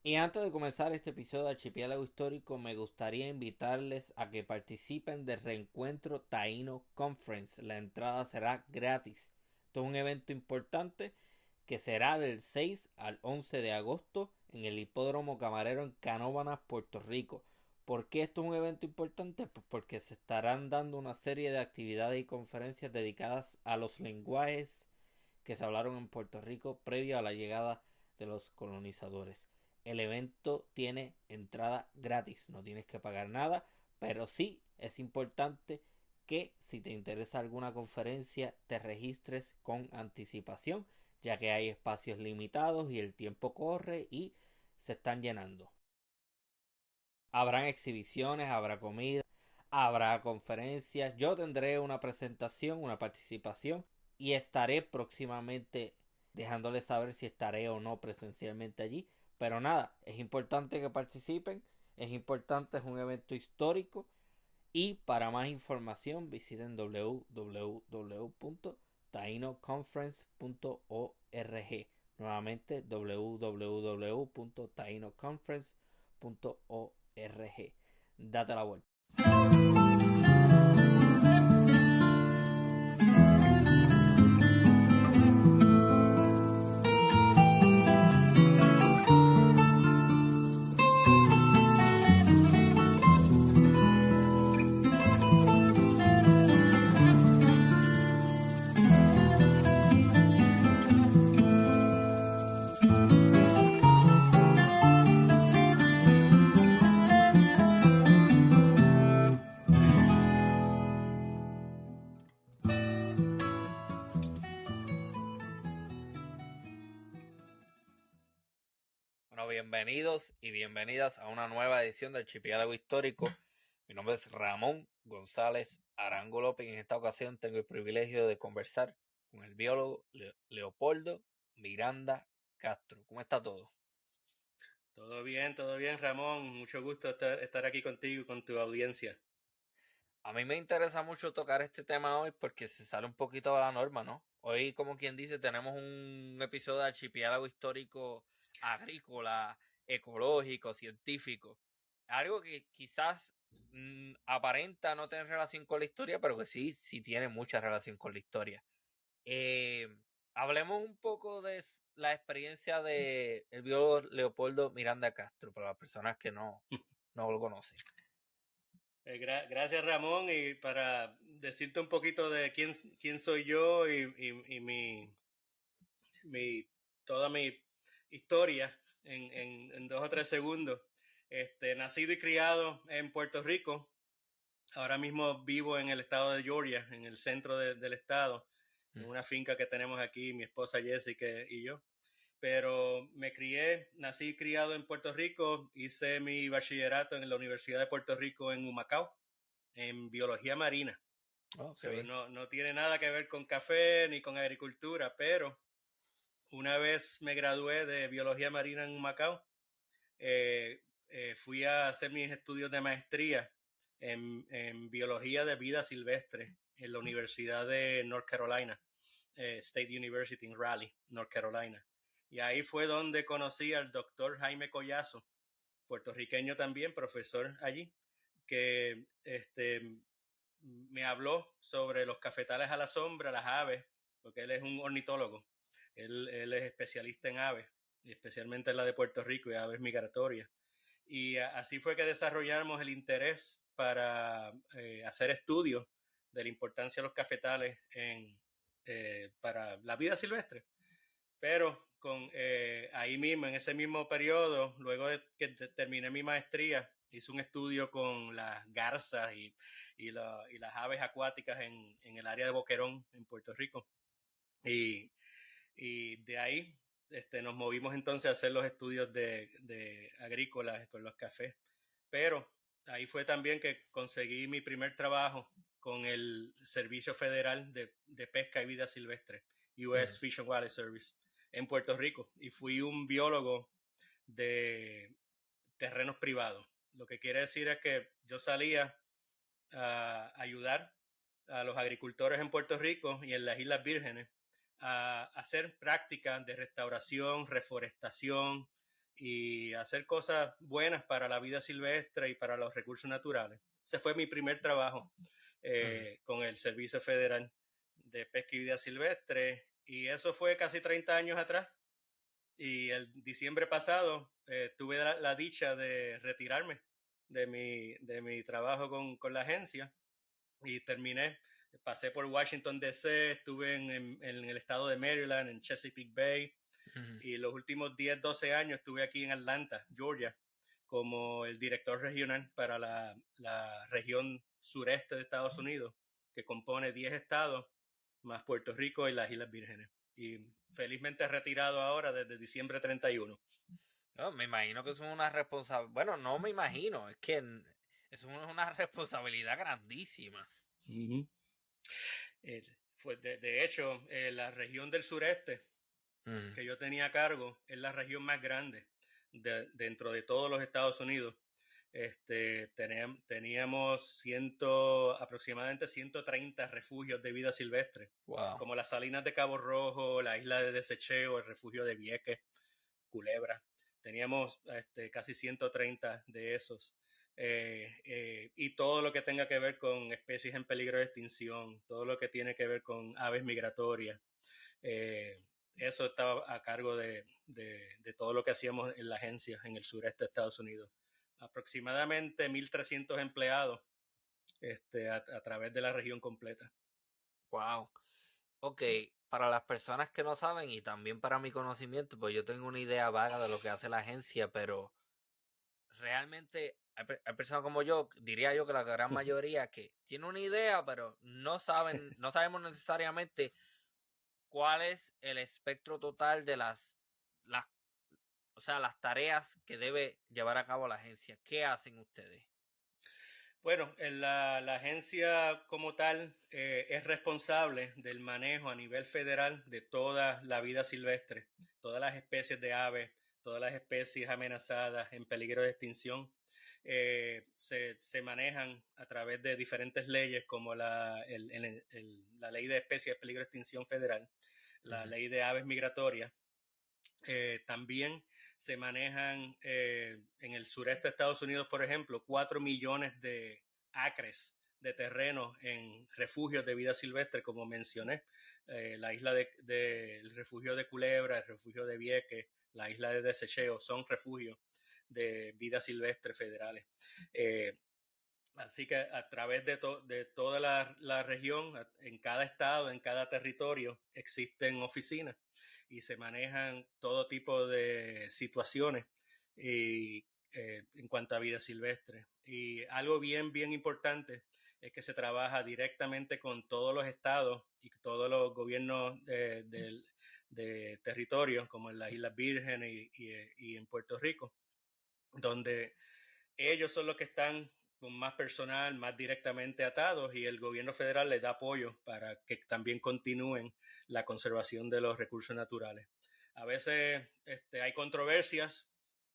Y antes de comenzar este episodio de Archipiélago Histórico, me gustaría invitarles a que participen del reencuentro Taíno Conference. La entrada será gratis. Esto es un evento importante que será del 6 al 11 de agosto en el Hipódromo Camarero en Canóvanas, Puerto Rico. ¿Por qué esto es un evento importante? Pues porque se estarán dando una serie de actividades y conferencias dedicadas a los lenguajes que se hablaron en Puerto Rico previo a la llegada de los colonizadores. El evento tiene entrada gratis, no tienes que pagar nada, pero sí es importante que si te interesa alguna conferencia te registres con anticipación, ya que hay espacios limitados y el tiempo corre y se están llenando. Habrán exhibiciones, habrá comida, habrá conferencias, yo tendré una presentación, una participación y estaré próximamente dejándoles saber si estaré o no presencialmente allí. Pero nada, es importante que participen, es importante, es un evento histórico y para más información visiten www.tainoconference.org. Nuevamente www.tainoconference.org. Date la vuelta. Bueno, bienvenidos y bienvenidas a una nueva edición del Archipiélago Histórico. Mi nombre es Ramón González Arango López y en esta ocasión tengo el privilegio de conversar con el biólogo Leopoldo Miranda Castro. ¿Cómo está todo? Todo bien, Ramón. Mucho gusto estar aquí contigo y con tu audiencia. A mí me interesa mucho tocar este tema hoy porque se sale un poquito de la norma, ¿no? Hoy, como quien dice, tenemos un episodio de Archipiélago Histórico agrícola, ecológico, científico. Algo que quizás aparenta no tener relación con la historia, pero que sí, sí tiene mucha relación con la historia. Eh, Hablemos un poco de la experiencia de el biólogo Leopoldo Miranda Castro, para las personas que no lo conocen. Gracias, Ramón. Y para decirte un poquito de quién soy yo y mi, toda mi historia en 2 o 3 segundos. Nacido y criado en Puerto Rico. Ahora mismo vivo en el estado de Georgia, en el centro del estado, en una finca que tenemos aquí, mi esposa Jessica y yo. Pero nací y criado en Puerto Rico, hice mi bachillerato en la Universidad de Puerto Rico en Humacao, en biología marina. Oh, qué So, bien. no tiene nada que ver con café ni con agricultura, pero una vez me gradué de biología marina en Humacao, eh, fui a hacer mis estudios de maestría en biología de vida silvestre en la Universidad de North Carolina, State University en Raleigh, North Carolina. Y ahí fue donde conocí al doctor Jaime Collazo, puertorriqueño también, profesor allí, que me habló sobre los cafetales a la sombra, las aves, porque él es un ornitólogo. Él es especialista en aves, y especialmente en la de Puerto Rico y aves migratorias. Y así fue que desarrollamos el interés para hacer estudios de la importancia de los cafetales para la vida silvestre. Pero ahí mismo, en ese mismo periodo, luego de que terminé mi maestría, hice un estudio con las garzas y las aves acuáticas en el área de Boquerón, en Puerto Rico. Y, y de ahí nos movimos entonces a hacer los estudios de agrícolas con los cafés. Pero ahí fue también que conseguí mi primer trabajo con el Servicio Federal de Pesca y Vida Silvestre, Mm. US Fish and Wildlife Service, en Puerto Rico. Y fui un biólogo de terrenos privados. Lo que quiere decir es que yo salía a ayudar a los agricultores en Puerto Rico y en las Islas Vírgenes a hacer prácticas de restauración, reforestación y hacer cosas buenas para la vida silvestre y para los recursos naturales. Ese fue mi primer trabajo con el Servicio Federal de Pesca y Vida Silvestre, y eso fue casi 30 años atrás. Y el diciembre pasado tuve la dicha de retirarme de mi trabajo con la agencia y terminé. Pasé por Washington, D.C., estuve en el estado de Maryland, en Chesapeake Bay, y los últimos 10, 12 años estuve aquí en Atlanta, Georgia, como el director regional para la región sureste de Estados Unidos, que compone 10 estados, más Puerto Rico y las Islas Vírgenes. Y felizmente retirado ahora desde diciembre 31. No, me imagino que es una responsabilidad. Bueno, no me imagino, es que es una responsabilidad grandísima. Uh-huh. Fue de hecho, la región del sureste que yo tenía a cargo es la región más grande dentro de todos los Estados Unidos. Teníamos aproximadamente 130 refugios de vida silvestre, Wow. como las Salinas de Cabo Rojo, la isla de Desecheo, el refugio de Vieques, Culebra. Teníamos casi 130 de esos. Y todo lo que tenga que ver con especies en peligro de extinción, todo lo que tiene que ver con aves migratorias. Eso estaba a cargo de todo lo que hacíamos en la agencia en el sureste de Estados Unidos. Aproximadamente 1.300 empleados a través de la región completa. Wow. Ok, para las personas que no saben y también para mi conocimiento, pues yo tengo una idea vaga de lo que hace la agencia, pero realmente hay personas como yo, diría yo que la gran mayoría que tiene una idea, pero no sabemos necesariamente cuál es el espectro total de o sea, las tareas que debe llevar a cabo la agencia. ¿Qué hacen ustedes? Bueno, la agencia como tal es responsable del manejo a nivel federal de toda la vida silvestre, todas las especies de aves, todas las especies amenazadas en peligro de extinción. Se manejan a través de diferentes leyes como la ley de especies de peligro de extinción federal, la ley de aves migratorias. También se manejan en el sureste de Estados Unidos, por ejemplo, 4 millones de acres de terreno en refugios de vida silvestre, como mencioné. La isla el refugio de Culebra, el refugio de Vieques, la isla de Desecheo, son refugios de vida silvestre federales. Así que a través de toda la región, en cada estado, en cada territorio, existen oficinas y se manejan todo tipo de situaciones en cuanto a vida silvestre. Y algo bien importante es que se trabaja directamente con todos los estados y todos los gobiernos de territorios, como en las Islas Vírgenes y en Puerto Rico, donde ellos son los que están con más personal, más directamente atados, y el gobierno federal les da apoyo para que también continúen la conservación de los recursos naturales. A veces hay controversias,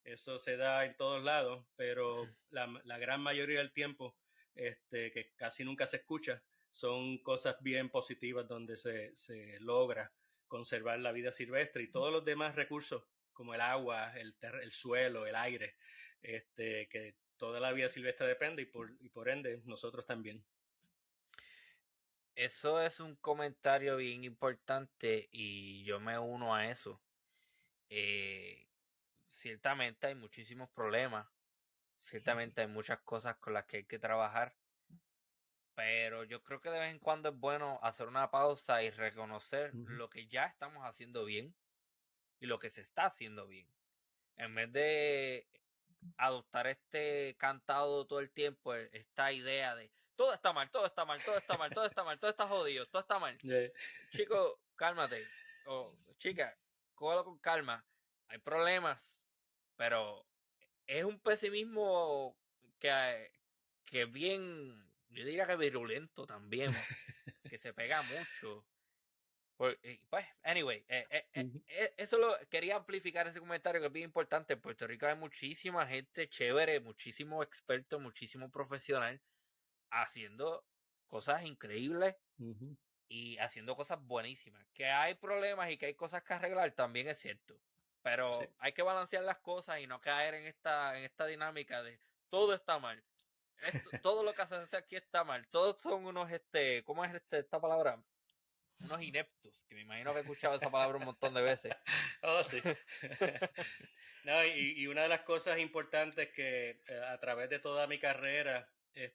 eso se da en todos lados, pero la gran mayoría del tiempo, que casi nunca se escucha, son cosas bien positivas donde se logra conservar la vida silvestre y todos los demás recursos como el agua, el suelo, el aire, que toda la vida silvestre depende y por ende nosotros también. Eso es un comentario bien importante y yo me uno a eso. Ciertamente hay muchísimos problemas, ciertamente hay muchas cosas con las que hay que trabajar, pero yo creo que de vez en cuando es bueno hacer una pausa y reconocer lo que ya estamos haciendo bien y lo que se está haciendo bien. En vez de adoptar este cantado todo el tiempo, esta idea de todo está mal, todo está mal, todo está mal, todo está mal, todo está jodido, todo está mal. Chico, cálmate. O chica, cógelo con calma. Hay problemas, pero es un pesimismo que bien, yo diría que virulento también, que se pega mucho. Pues, anyway, eso quería amplificar ese comentario que es bien importante. En Puerto Rico hay muchísima gente chévere, muchísimo experto, muchísimo profesional haciendo cosas increíbles y haciendo cosas buenísimas. Que hay problemas y que hay cosas que arreglar también es cierto. Sí. Pero hay que balancear las cosas y no caer en esta dinámica de todo está mal. Todo lo que se hace aquí está mal. Todos son unos, ¿cómo es esta palabra? Unos ineptos, que me imagino que he escuchado esa palabra un montón de veces. Oh, sí. No, y una de las cosas importantes que a través de toda mi carrera,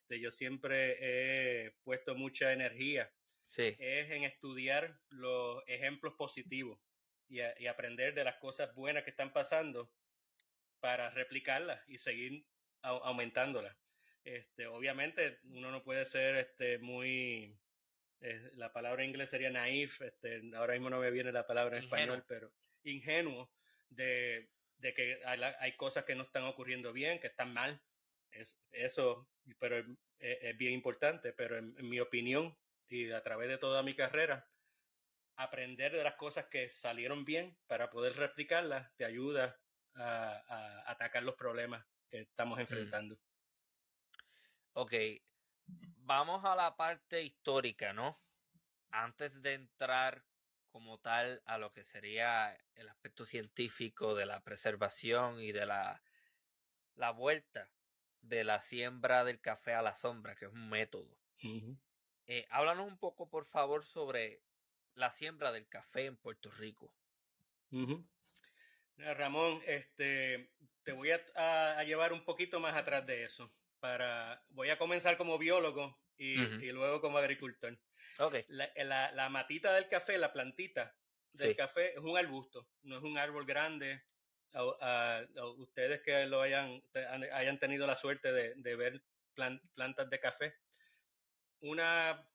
yo siempre he puesto mucha energía, Sí. es en estudiar los ejemplos positivos y aprender de las cosas buenas que están pasando para replicarlas y seguir aumentándolas. Obviamente uno no puede ser muy, la palabra en inglés sería naif, ahora mismo no me viene la palabra en español, Ingenuo. pero ingenuo de que hay cosas que no están ocurriendo bien, que están mal. Eso, pero es bien importante, pero en mi opinión y a través de toda mi carrera, aprender de las cosas que salieron bien para poder replicarlas te ayuda a atacar los problemas que estamos Mm. enfrentando. Ok, vamos a la parte histórica, ¿no? Antes de entrar como tal a lo que sería el aspecto científico de la preservación y de la vuelta de la siembra del café a la sombra, que es un método. Uh-huh. Háblanos un poco, por favor, sobre la siembra del café en Puerto Rico. Uh-huh. Ramón, te voy a llevar un poquito más atrás de eso. Voy a comenzar como biólogo Ujú. y luego como agricultor. Ok, La matita del café, la plantita del sí. café es un arbusto, no es un árbol grande. Ustedes que hayan tenido la suerte de ver plantas de café, una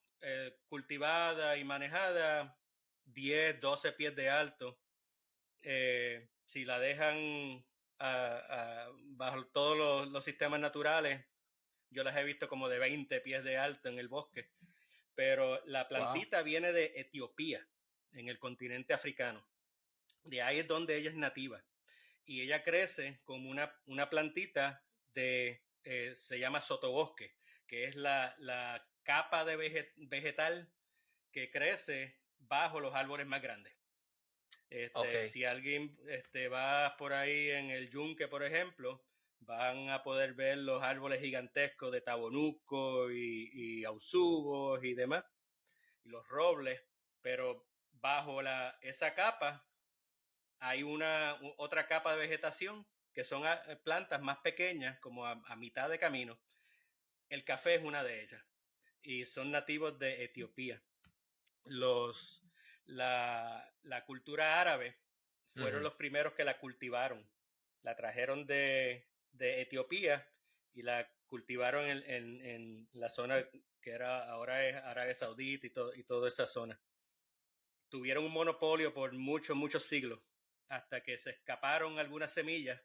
cultivada y manejada, 10, 12 pies de alto, si la dejan bajo todos los sistemas naturales, yo las he visto como de 20 pies de alto en el bosque, pero la Wow. plantita viene de Etiopía, en el continente africano. De ahí es donde ella es nativa. Y ella crece como una plantita se llama sotobosque, que es la capa de vegetal que crece bajo los árboles más grandes. Ok. Si alguien va por ahí en el yunque, por ejemplo, van a poder ver los árboles gigantescos de tabonuco y ausugos y demás, y los robles, pero bajo esa capa hay otra capa de vegetación que son plantas más pequeñas, como a mitad de camino. El café es una de ellas y son nativos de Etiopía. Los, la cultura árabe fueron Ujú. los primeros que la cultivaron. La trajeron de Etiopía y la cultivaron en la zona que ahora es Arabia Saudita y toda esa zona. Tuvieron un monopolio por muchos, muchos siglos, hasta que se escaparon algunas semillas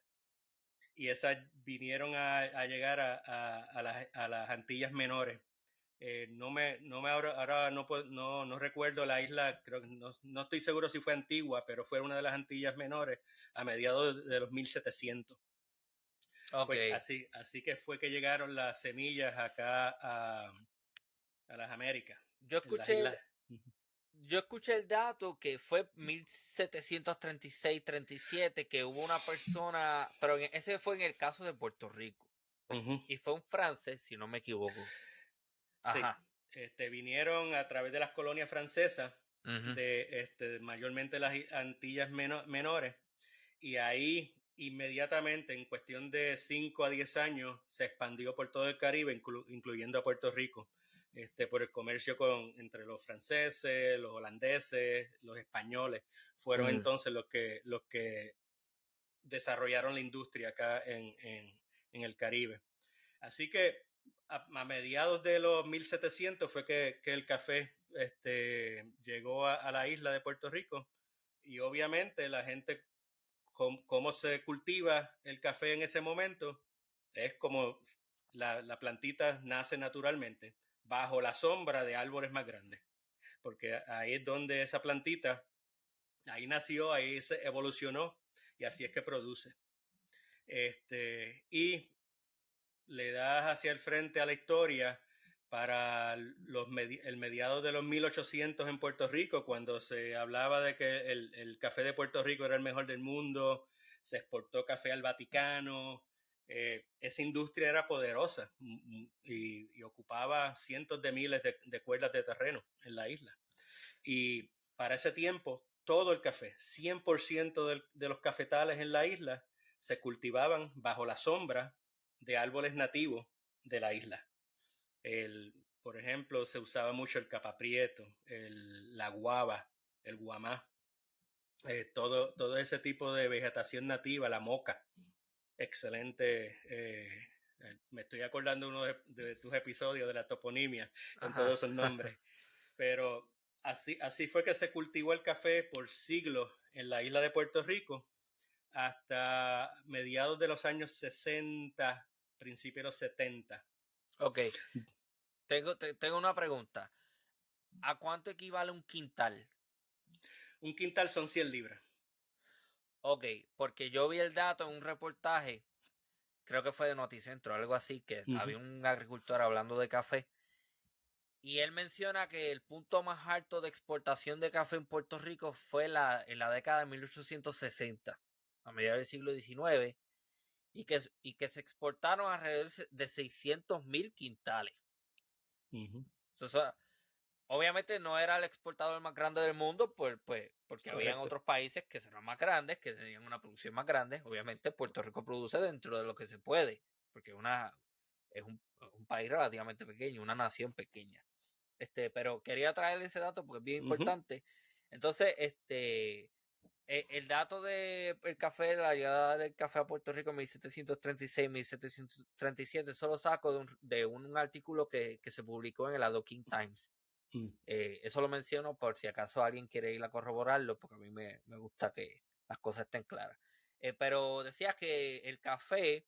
y esas vinieron a llegar a las Antillas Menores. Ahora no recuerdo la isla, creo que no estoy seguro si fue Antigua, pero fue una de las Antillas Menores a mediados de los 1700. Ok. Fue así que fue que llegaron las semillas acá a las Américas, Yo en las escuché, islas. yo escuché el dato que fue 1736-37 que hubo una persona, pero ese fue en el caso de Puerto Rico. Uh-huh. Y fue un francés, si no me equivoco. Sí, Ajá. vinieron a través de las colonias francesas, Ujú. mayormente las Antillas Menores, y ahí inmediatamente, en cuestión de 5 a 10 años, se expandió por todo el Caribe, incluyendo a Puerto Rico, por el comercio entre los franceses, los holandeses, los españoles. Fueron Mm. entonces los que desarrollaron la industria acá en el Caribe. Así que a mediados de los 1700 fue que el café llegó a la isla de Puerto Rico y obviamente la gente, cómo se cultiva el café en ese momento, es como la plantita nace naturalmente, bajo la sombra de árboles más grandes, porque ahí es donde esa plantita, ahí nació, ahí se evolucionó y así es que produce. Y le das hacia el frente a la historia para el mediado de los 1800 en Puerto Rico, cuando se hablaba de que el café de Puerto Rico era el mejor del mundo, se exportó café al Vaticano, esa industria era poderosa y ocupaba cientos de miles de cuerdas de terreno en la isla. Y para ese tiempo, todo el café, 100% de los cafetales en la isla, se cultivaban bajo la sombra de árboles nativos de la isla. Por ejemplo, se usaba mucho el capaprieto, la guava, el guamá, todo ese tipo de vegetación nativa, la moca. Excelente. Me estoy acordando uno de tus episodios de la toponimia con todos esos nombres. Pero así fue que se cultivó el café por siglos en la isla de Puerto Rico hasta mediados de los años 60, principios de los 70. Ok, tengo una pregunta. ¿A cuánto equivale un quintal? Un quintal son 100 libras. Ok, porque yo vi el dato en un reportaje, creo que fue de Noticentro, algo así, que había un agricultor hablando de café. Y él menciona que el punto más alto de exportación de café en Puerto Rico fue en la década de 1860, a mediados del siglo XIX, y que se exportaron alrededor de 600,000 quintales. Eso, obviamente no era el exportador más grande del mundo, porque habían otros países que eran más grandes, que tenían una producción más grande. Obviamente Puerto Rico produce dentro de lo que se puede, porque es un país relativamente pequeño, una nación pequeña. Pero quería traer ese dato porque es bien importante. Entonces, el dato del café, de la llegada del café a Puerto Rico en 1736, 1737, solo saco de un artículo que se publicó en el Adoquin Times. Eso lo menciono por si acaso alguien quiere ir a corroborarlo, porque a mí me gusta que las cosas estén claras. Pero decías que el café,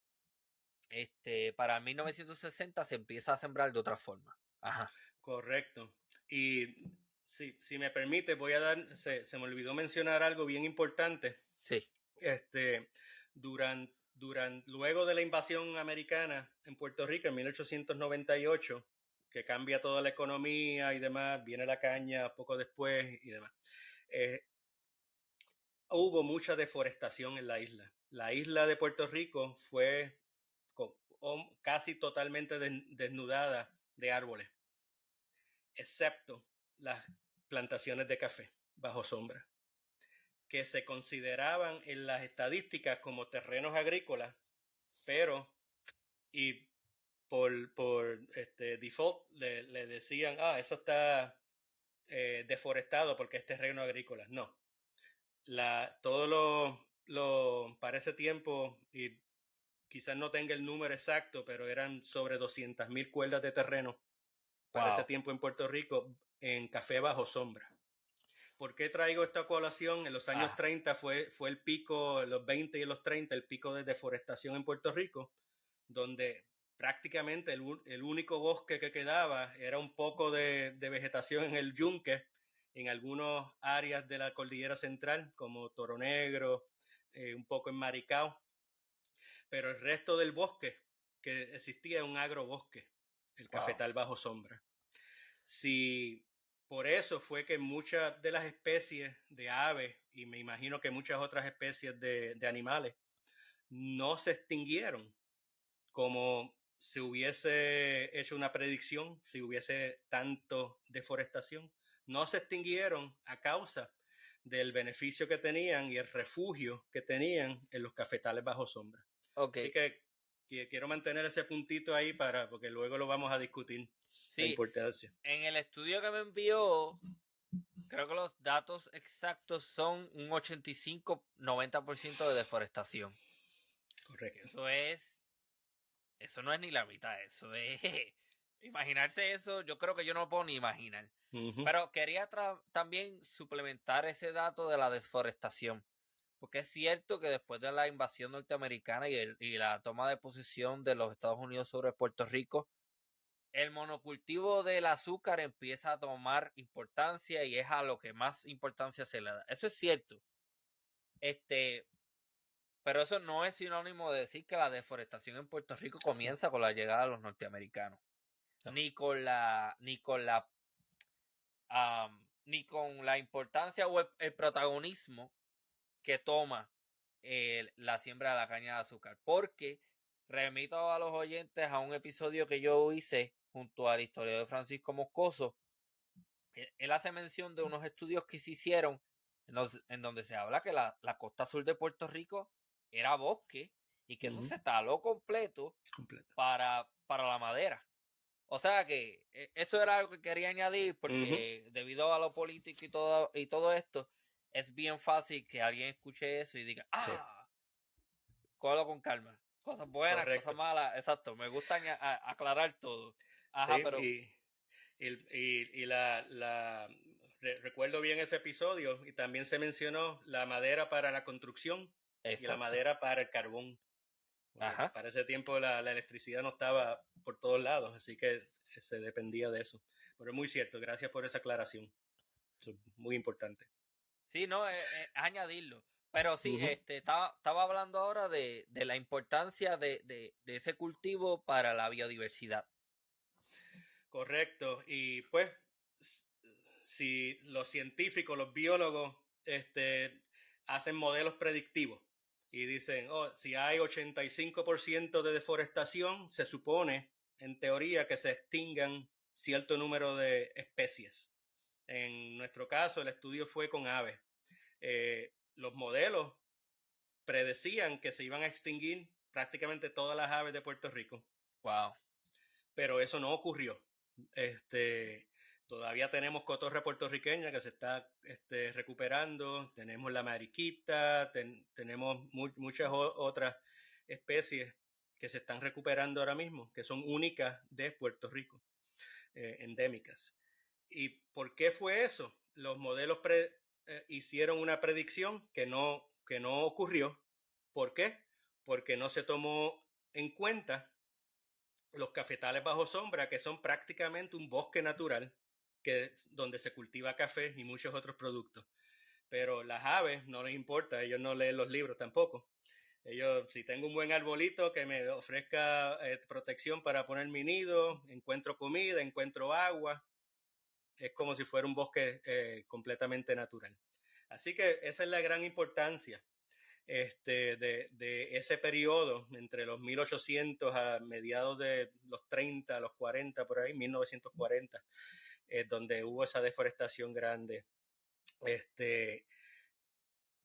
para 1960 se empieza a sembrar de otra forma. Ajá. Correcto. Y si me permite, voy a dar, se me olvidó mencionar algo bien importante. Sí. Luego de la invasión americana en Puerto Rico en 1898, que cambia toda la economía y demás, viene la caña poco después y demás. Hubo mucha deforestación en la isla. La isla de Puerto Rico fue casi totalmente desnudada de árboles, excepto las plantaciones de café bajo sombra, que se consideraban en las estadísticas como terrenos agrícolas, pero y por default le decían, eso está deforestado porque es terreno agrícola. No, todo para ese tiempo, y quizás no tenga el número exacto, pero eran sobre 200,000 cuerdas de terreno para ese tiempo en Puerto Rico en café bajo sombra. ¿Por qué traigo esta colación? En los años 30 fue el pico, en los 20 y en los 30, el pico de deforestación en Puerto Rico, donde prácticamente el único bosque que quedaba era un poco de vegetación en el yunque, en algunas áreas de la cordillera central, como Toro Negro, un poco en Maricao, pero el resto del bosque que existía era un agrobosque, el cafetal bajo sombra. Si por eso fue que muchas de las especies de aves, y me imagino que muchas otras especies de animales, no se extinguieron como se hubiese hecho una predicción, si hubiese tanto deforestación. No se extinguieron a causa del beneficio que tenían y el refugio que tenían en los cafetales bajo sombra. Así que quiero mantener ese puntito ahí porque luego lo vamos a discutir, la importancia. En el estudio que me envió, creo que los datos exactos son un 85-90% de deforestación. Correcto. Eso no es ni la mitad, eso es... Imaginarse eso, yo creo que yo no lo puedo ni imaginar. Pero quería también suplementar ese dato de la deforestación. Porque es cierto que después de la invasión norteamericana y la toma de posesión de los Estados Unidos sobre Puerto Rico, el monocultivo del azúcar empieza a tomar importancia y es a lo que más importancia se le da. Eso es cierto. Pero eso no es sinónimo de decir que la deforestación en Puerto Rico comienza con la llegada de los norteamericanos. No. Ni con la importancia o el protagonismo que toma la siembra de la caña de azúcar. Porque remito a los oyentes a un episodio que yo hice junto al historiador Francisco Moscoso. Él hace mención de unos estudios que se hicieron en donde se habla que la costa sur de Puerto Rico era bosque y que eso se taló completo para la madera. O sea que eso era algo que quería añadir porque debido a lo político y todo esto, es bien fácil que alguien escuche eso y diga, Sí, cógelo con calma. Cosas buenas, cosas correcto. malas, exacto. Me gusta aclarar todo. Sí, Ajá, pero recuerdo bien ese episodio y también se mencionó la madera para la construcción y la exacto. madera para el carbón. Porque Ajá. para ese tiempo la electricidad no estaba por todos lados, así que se dependía de eso. Pero es muy cierto, gracias por esa aclaración. Eso es muy importante. Sí, no, añadirlo. Pero sí, estaba hablando ahora de la importancia de ese cultivo para la biodiversidad. Correcto. Y pues, si los científicos, los biólogos, hacen modelos predictivos y dicen, si hay 85% de deforestación, se supone, en teoría, que se extingan cierto número de especies. En nuestro caso, el estudio fue con aves. Los modelos predecían que se iban a extinguir prácticamente todas las aves de Puerto Rico, Wow. pero eso no ocurrió. Todavía tenemos cotorra puertorriqueña que se está recuperando, tenemos la mariquita, tenemos muchas otras especies que se están recuperando ahora mismo, que son únicas de Puerto Rico, endémicas. ¿Y por qué fue eso? Los modelos hicieron una predicción que no ocurrió. ¿Por qué? Porque no se tomó en cuenta los cafetales bajo sombra, que son prácticamente un bosque natural donde se cultiva café y muchos otros productos. Pero las aves no les importa, ellos no leen los libros tampoco. Ellos, si tengo un buen arbolito que me ofrezca protección para poner mi nido, encuentro comida, encuentro agua, es como si fuera un bosque completamente natural. Así que esa es la gran importancia de ese periodo entre los 1800 a mediados de los 30, los 40, por ahí, 1940, donde hubo esa deforestación grande.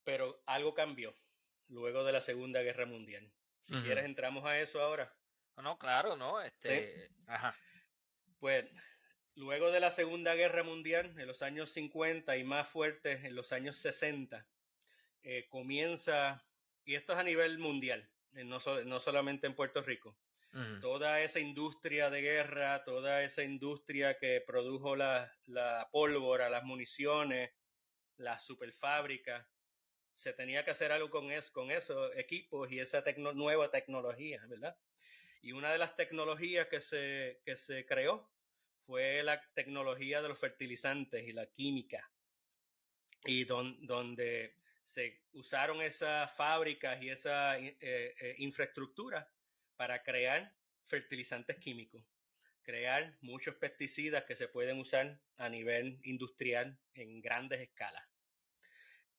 Pero algo cambió luego de la Segunda Guerra Mundial. Si Ujú. quieres, entramos a eso ahora. No, claro, no, ¿Sí? ajá. Pues luego de la Segunda Guerra Mundial, en los años 50 y más fuertes en los años 60, comienza, y esto es a nivel mundial, no solamente en Puerto Rico, Ujú. toda esa industria de guerra, toda esa industria que produjo la pólvora, las municiones, las superfábricas, se tenía que hacer algo con esos equipos y esa nueva tecnología, ¿verdad? Y una de las tecnologías que se creó fue la tecnología de los fertilizantes y la química, y donde se usaron esas fábricas y esa infraestructura para crear fertilizantes químicos, crear muchos pesticidas que se pueden usar a nivel industrial en grandes escalas.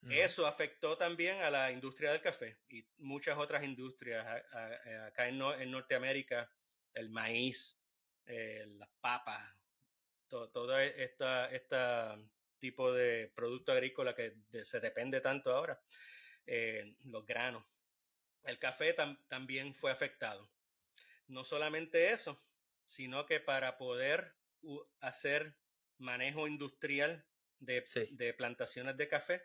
Ujú. Eso afectó también a la industria del café y muchas otras industrias. Acá en Norteamérica, el maíz, las papas, todo esta tipo de producto agrícola que se depende tanto ahora, los granos. El café también fue afectado. No solamente eso, sino que para poder hacer manejo industrial Sí. de plantaciones de café,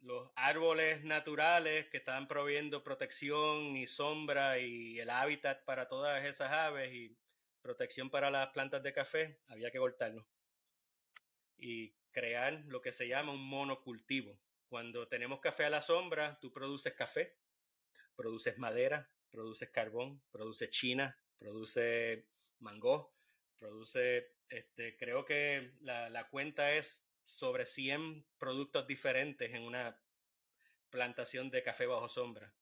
los árboles naturales que estaban proveyendo protección y sombra y el hábitat para todas esas aves y protección para las plantas de café, había que cortarlos y crear lo que se llama un monocultivo. Cuando tenemos café a la sombra, tú produces café, produces madera, produces carbón, produces china, produces mango, produce, creo que la cuenta es sobre 100 productos diferentes en una plantación de café bajo sombra.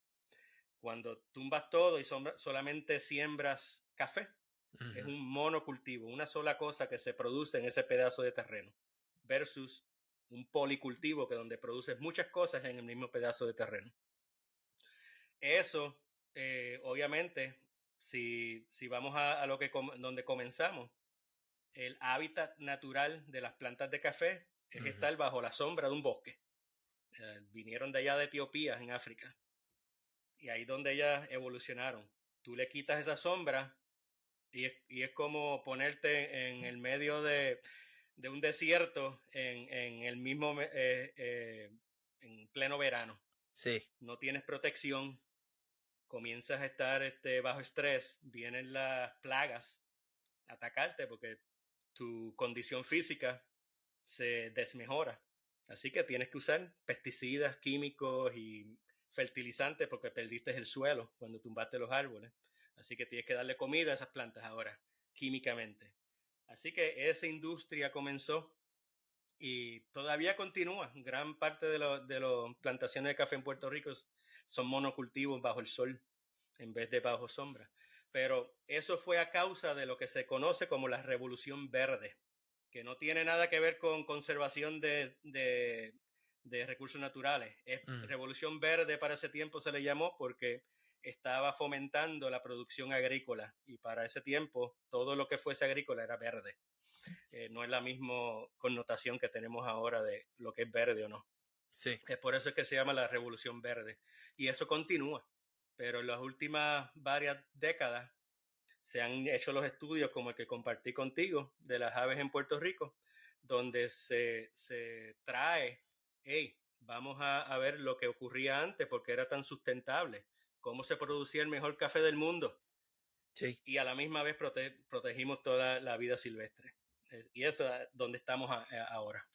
Cuando tumbas todo y solamente siembras café, Es Ujú. un monocultivo, una sola cosa que se produce en ese pedazo de terreno, versus un policultivo que donde produces muchas cosas en el mismo pedazo de terreno. Eso, obviamente, si vamos a lo que donde comenzamos, el hábitat natural de las plantas de café es Ujú. estar bajo la sombra de un bosque. Vinieron de allá de Etiopía, en África, y ahí donde ellas evolucionaron. Tú le quitas esa sombra y es como ponerte en el medio de un desierto en el mismo, en pleno verano. Sí. No tienes protección, comienzas a estar bajo estrés, vienen las plagas a atacarte porque tu condición física se desmejora. Así que tienes que usar pesticidas, químicos y fertilizantes porque perdiste el suelo cuando tumbaste los árboles. Así que tienes que darle comida a esas plantas ahora, químicamente. Así que esa industria comenzó y todavía continúa. Gran parte de las plantaciones de café en Puerto Rico son monocultivos bajo el sol en vez de bajo sombra. Pero eso fue a causa de lo que se conoce como la Revolución Verde, que no tiene nada que ver con conservación de recursos naturales. Es Ujú. Revolución Verde para ese tiempo se le llamó porque estaba fomentando la producción agrícola y para ese tiempo todo lo que fuese agrícola era verde. No es la misma connotación que tenemos ahora de lo que es verde o no. Sí. Es por eso es que se llama la Revolución Verde. Y eso continúa. Pero en las últimas varias décadas se han hecho los estudios como el que compartí contigo de las aves en Puerto Rico, donde se trae, hey, vamos a ver lo que ocurría antes, porque era tan sustentable, cómo se producía el mejor café del mundo, Sí. y a la misma vez protegimos toda la vida silvestre. Y eso es donde estamos ahora.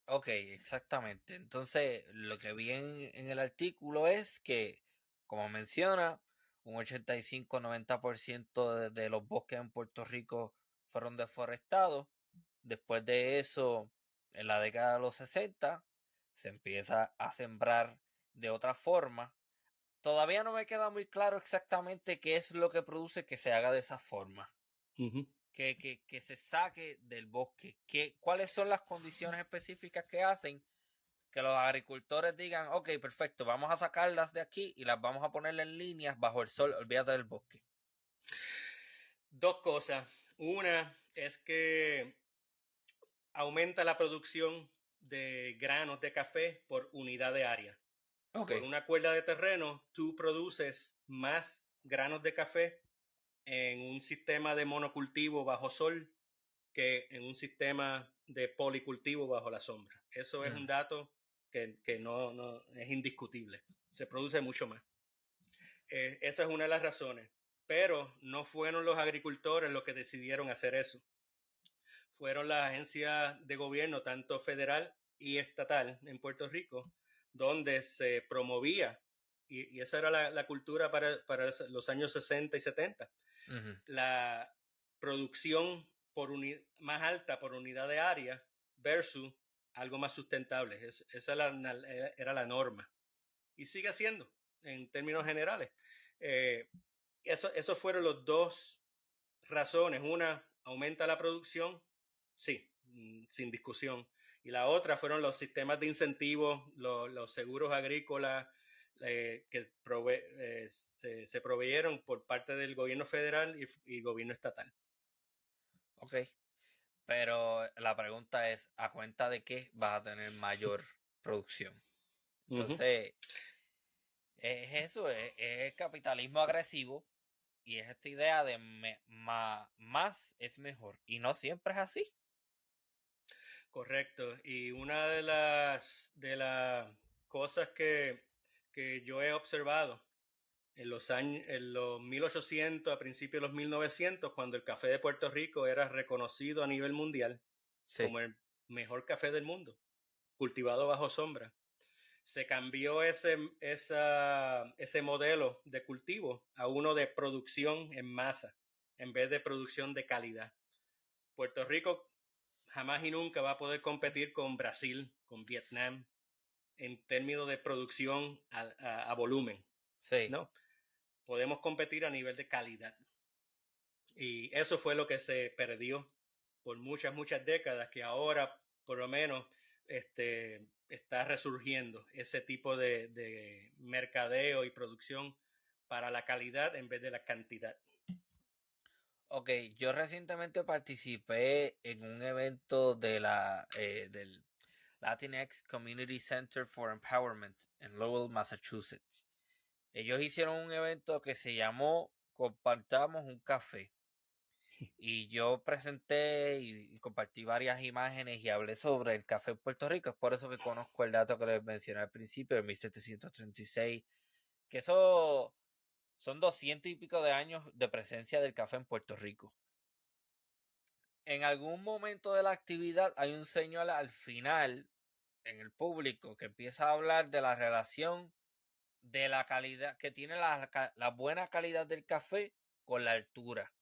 Ok, exactamente. Entonces, lo que vi en el artículo es que, como menciona, un 85-90% de los bosques en Puerto Rico fueron deforestados. Después de eso, en la década de los 60, se empieza a sembrar de otra forma. Todavía no me queda muy claro exactamente qué es lo que produce que se haga de esa forma, Uh -huh. que se saque del bosque, cuáles son las condiciones específicas que hacen que los agricultores digan, ok, perfecto, vamos a sacarlas de aquí y las vamos a poner en líneas bajo el sol, olvídate del bosque. Dos cosas. Una es que aumenta la producción de granos de café por unidad de área. Ok. Por una cuerda de terreno, tú produces más granos de café en un sistema de monocultivo bajo sol que en un sistema de policultivo bajo la sombra. Eso es un Mm. dato que no es indiscutible. Se produce mucho más. Esa es una de las razones. Pero no fueron los agricultores los que decidieron hacer eso. Fueron las agencias de gobierno, tanto federal y estatal en Puerto Rico, donde se promovía, y esa era la cultura para los años 60 y 70, Ujú. la producción más alta por unidad de área versus algo más sustentable. Esa era la norma. Y sigue siendo, en términos generales. Eh, Esos fueron los dos razones. Una, aumenta la producción, sí, sin discusión. Y la otra fueron los sistemas de incentivos, los seguros agrícolas se proveyeron por parte del gobierno federal y gobierno estatal. Ok. Pero la pregunta es, ¿a cuenta de qué vas a tener mayor producción? Uh -huh. Entonces, es eso, es el capitalismo agresivo y es esta idea de más es mejor. Y no siempre es así. Correcto. Y una de las cosas que yo he observado en los 1800, a principios de los 1900, cuando el café de Puerto Rico era reconocido a nivel mundial Sí. como el mejor café del mundo, cultivado bajo sombra, se cambió ese modelo de cultivo a uno de producción en masa, en vez de producción de calidad. Puerto Rico jamás y nunca va a poder competir con Brasil, con Vietnam, en términos de producción a volumen, Sí. ¿no? Podemos competir a nivel de calidad. Y eso fue lo que se perdió por muchas, muchas décadas, que ahora por lo menos está resurgiendo ese tipo de mercadeo y producción para la calidad en vez de la cantidad. Ok, yo recientemente participé en un evento del Latinx Community Center for Empowerment en Lowell, Massachusetts. Ellos hicieron un evento que se llamó Compartamos un café. Y yo presenté y compartí varias imágenes y hablé sobre el café en Puerto Rico. Es por eso que conozco el dato que les mencioné al principio de 1736, que eso son 200 y pico de años de presencia del café en Puerto Rico. En algún momento de la actividad hay un señor al final en el público que empieza a hablar de la relación de la calidad que tiene la buena calidad del café con la altura.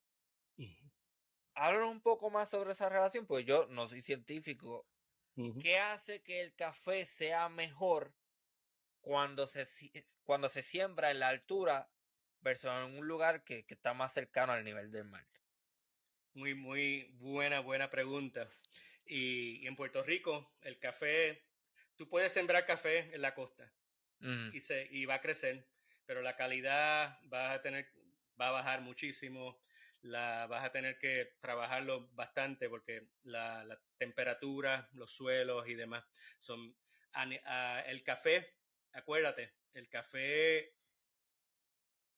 Háblanos un poco más sobre esa relación, pues yo no soy científico. ¿Qué hace que el café sea mejor cuando cuando se siembra en la altura versus en un lugar que está más cercano al nivel del mar? Muy, muy buena, buena pregunta. Y en Puerto Rico, el café, tú puedes sembrar café en la costa Mm, y va a crecer, pero la calidad va a bajar muchísimo, vas a tener que trabajarlo bastante porque la temperatura, los suelos y demás son... el café, acuérdate, el café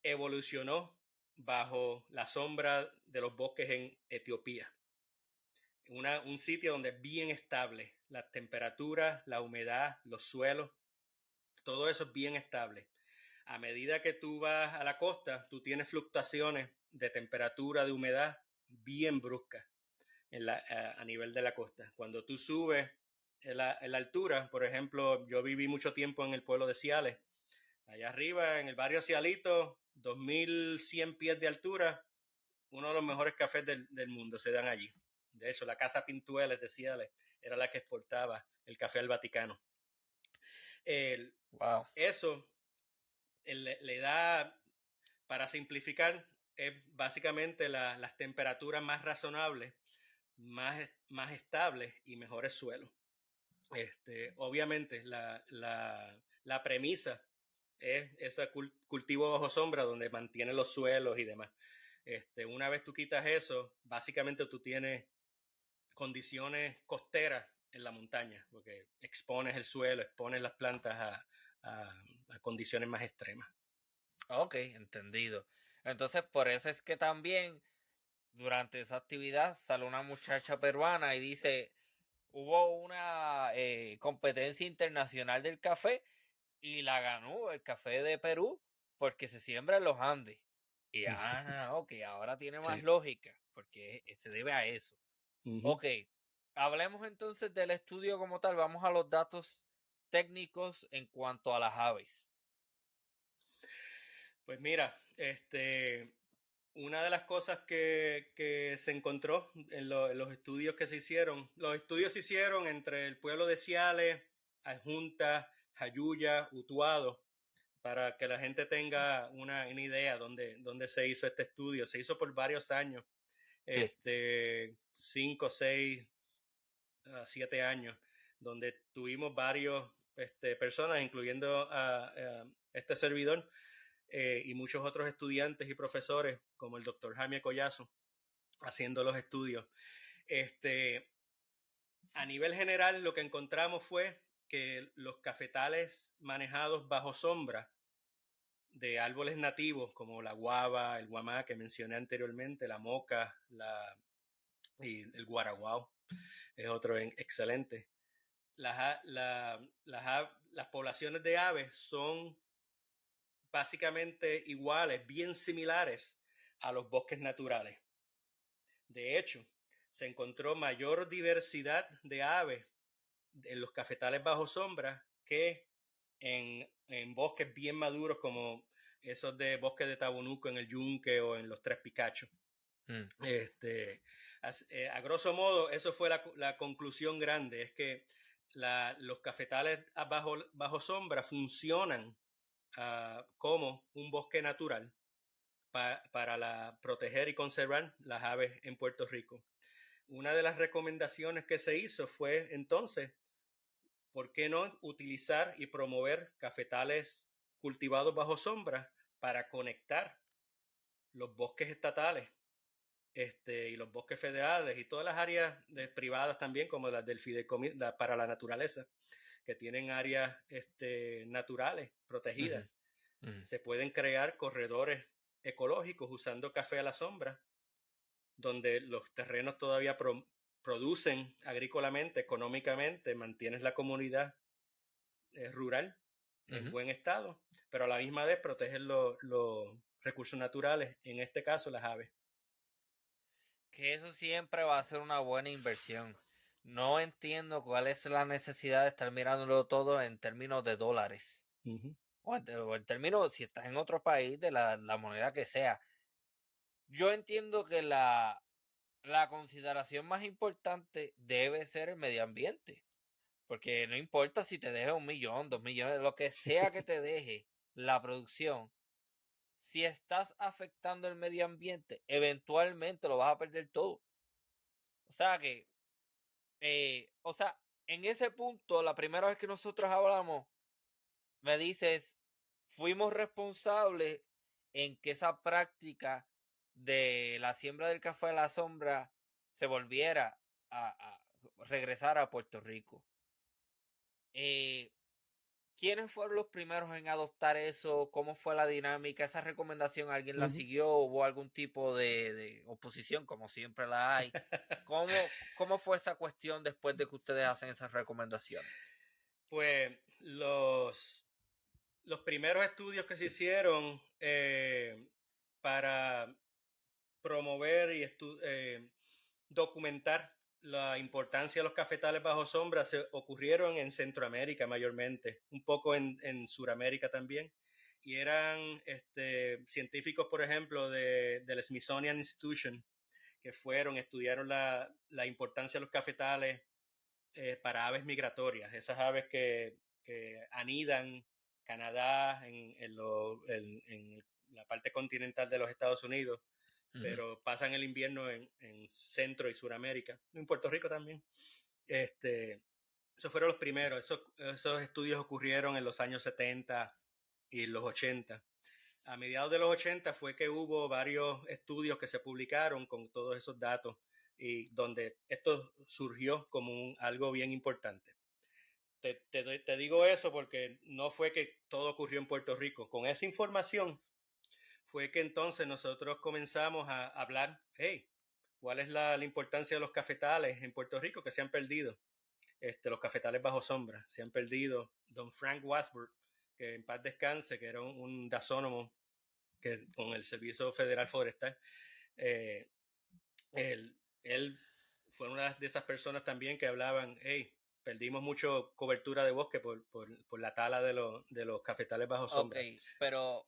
evolucionó bajo la sombra de los bosques en Etiopía. Un sitio donde es bien estable, la temperatura, la humedad, los suelos, todo eso es bien estable. A medida que tú vas a la costa, tú tienes fluctuaciones de temperatura, de humedad bien bruscas a nivel de la costa. Cuando tú subes en la altura, por ejemplo, yo viví mucho tiempo en el pueblo de Ciales, allá arriba en el barrio Cialito, 2100 pies de altura, uno de los mejores cafés del mundo se dan allí. De hecho, la Casa Pintueles de Ciales era la que exportaba el café al Vaticano. El, wow. eso le da, para simplificar, es básicamente las temperaturas más razonables, más estables y mejores suelos. Obviamente, la premisa es ese cultivo bajo sombra donde mantiene los suelos y demás. Una vez tú quitas eso, básicamente tú tienes condiciones costeras en la montaña, porque expones el suelo, expones las plantas a condiciones más extremas. Ok, entendido. Entonces, por eso es que también durante esa actividad sale una muchacha peruana y dice, hubo una competencia internacional del café y la ganó el café de Perú porque se siembra en los Andes. Y ok, ahora tiene más Sí. lógica porque se debe a eso. Uh-huh. Ok, hablemos entonces del estudio como tal. Vamos a los datos técnicos en cuanto a las aves. Pues mira, una de las cosas que se encontró en los estudios que se hicieron, los estudios se hicieron entre el pueblo de Ciales, Adjunta, Jayuya, Utuado, para que la gente tenga una idea dónde se hizo este estudio. Se hizo por varios años, Sí. 5, 6, 7 años, donde tuvimos varios personas, incluyendo a este servidor, y muchos otros estudiantes y profesores, como el doctor Jaime Collazo, haciendo los estudios. A nivel general, lo que encontramos fue que los cafetales manejados bajo sombra de árboles nativos como la guava, el guamá que mencioné anteriormente, la moca, y el guaraguao es otro excelente. Las poblaciones de aves son básicamente iguales, bien similares a los bosques naturales. De hecho, se encontró mayor diversidad de aves en los cafetales bajo sombra que en bosques bien maduros como esos de bosque de Tabonuco en el Yunque o en los Tres Picachos. Mm. A grosso modo, eso fue la conclusión grande, es que los cafetales bajo sombra funcionan como un bosque natural para proteger y conservar las aves en Puerto Rico. Una de las recomendaciones que se hizo fue entonces, ¿por qué no utilizar y promover cafetales cultivados bajo sombra para conectar los bosques estatales y los bosques federales y todas las áreas privadas también, como las del Fideicomiso para la naturaleza, que tienen áreas naturales protegidas? Ujú, ujú. Se pueden crear corredores ecológicos usando café a la sombra, donde los terrenos todavía producen agrícolamente, económicamente, mantienes la comunidad rural en Ujú. buen estado, pero a la misma vez proteger los recursos naturales, en este caso las aves. Que eso siempre va a ser una buena inversión. No entiendo cuál es la necesidad de estar mirándolo todo en términos de dólares. Uh -huh. O en términos, si estás en otro país, de la moneda que sea. Yo entiendo que la consideración más importante debe ser el medio ambiente. Porque no importa si te deje 1 millón, 2 millones, lo que sea que te deje la producción, si estás afectando el medio ambiente, eventualmente lo vas a perder todo. O sea que, o sea, en ese punto, la primera vez que nosotros hablamos, me dices, fuimos responsables en que esa práctica de la siembra del café a la sombra se volviera a regresar a Puerto Rico. Eh, ¿Quiénes fueron los primeros en adoptar eso? ¿Cómo fue la dinámica? ¿Esa recomendación alguien Uh la -huh. siguió? ¿Hubo algún tipo de oposición, como siempre la hay? ¿Cómo fue esa cuestión después de que ustedes hacen esas recomendaciones? Pues los primeros estudios que se hicieron para promover y documentar la importancia de los cafetales bajo sombra se ocurrieron en Centroamérica mayormente, un poco en Sudamérica también, y eran científicos, por ejemplo, del Smithsonian Institution, que estudiaron la importancia de los cafetales para aves migratorias, esas aves que anidan Canadá, en la parte continental de los Estados Unidos, Ujú, pero pasan el invierno en Centro y Suramérica, en Puerto Rico también. Esos fueron los primeros, esos estudios ocurrieron en los años 70 y los 80. A mediados de los 80 fue que hubo varios estudios que se publicaron con todos esos datos y donde esto surgió como algo bien importante. Te digo eso porque no fue que todo ocurrió en Puerto Rico. Con esa información fue que entonces nosotros comenzamos a hablar, hey, ¿cuál es la importancia de los cafetales en Puerto Rico que se han perdido? Los cafetales bajo sombra se han perdido. Don Frank Wasburg, que en paz descanse, que era un dasónomo que, con el Servicio Federal Forestal, eh, él fue una de esas personas también que hablaban, hey, perdimos mucho cobertura de bosque por la tala de los cafetales bajo ok, sombra. pero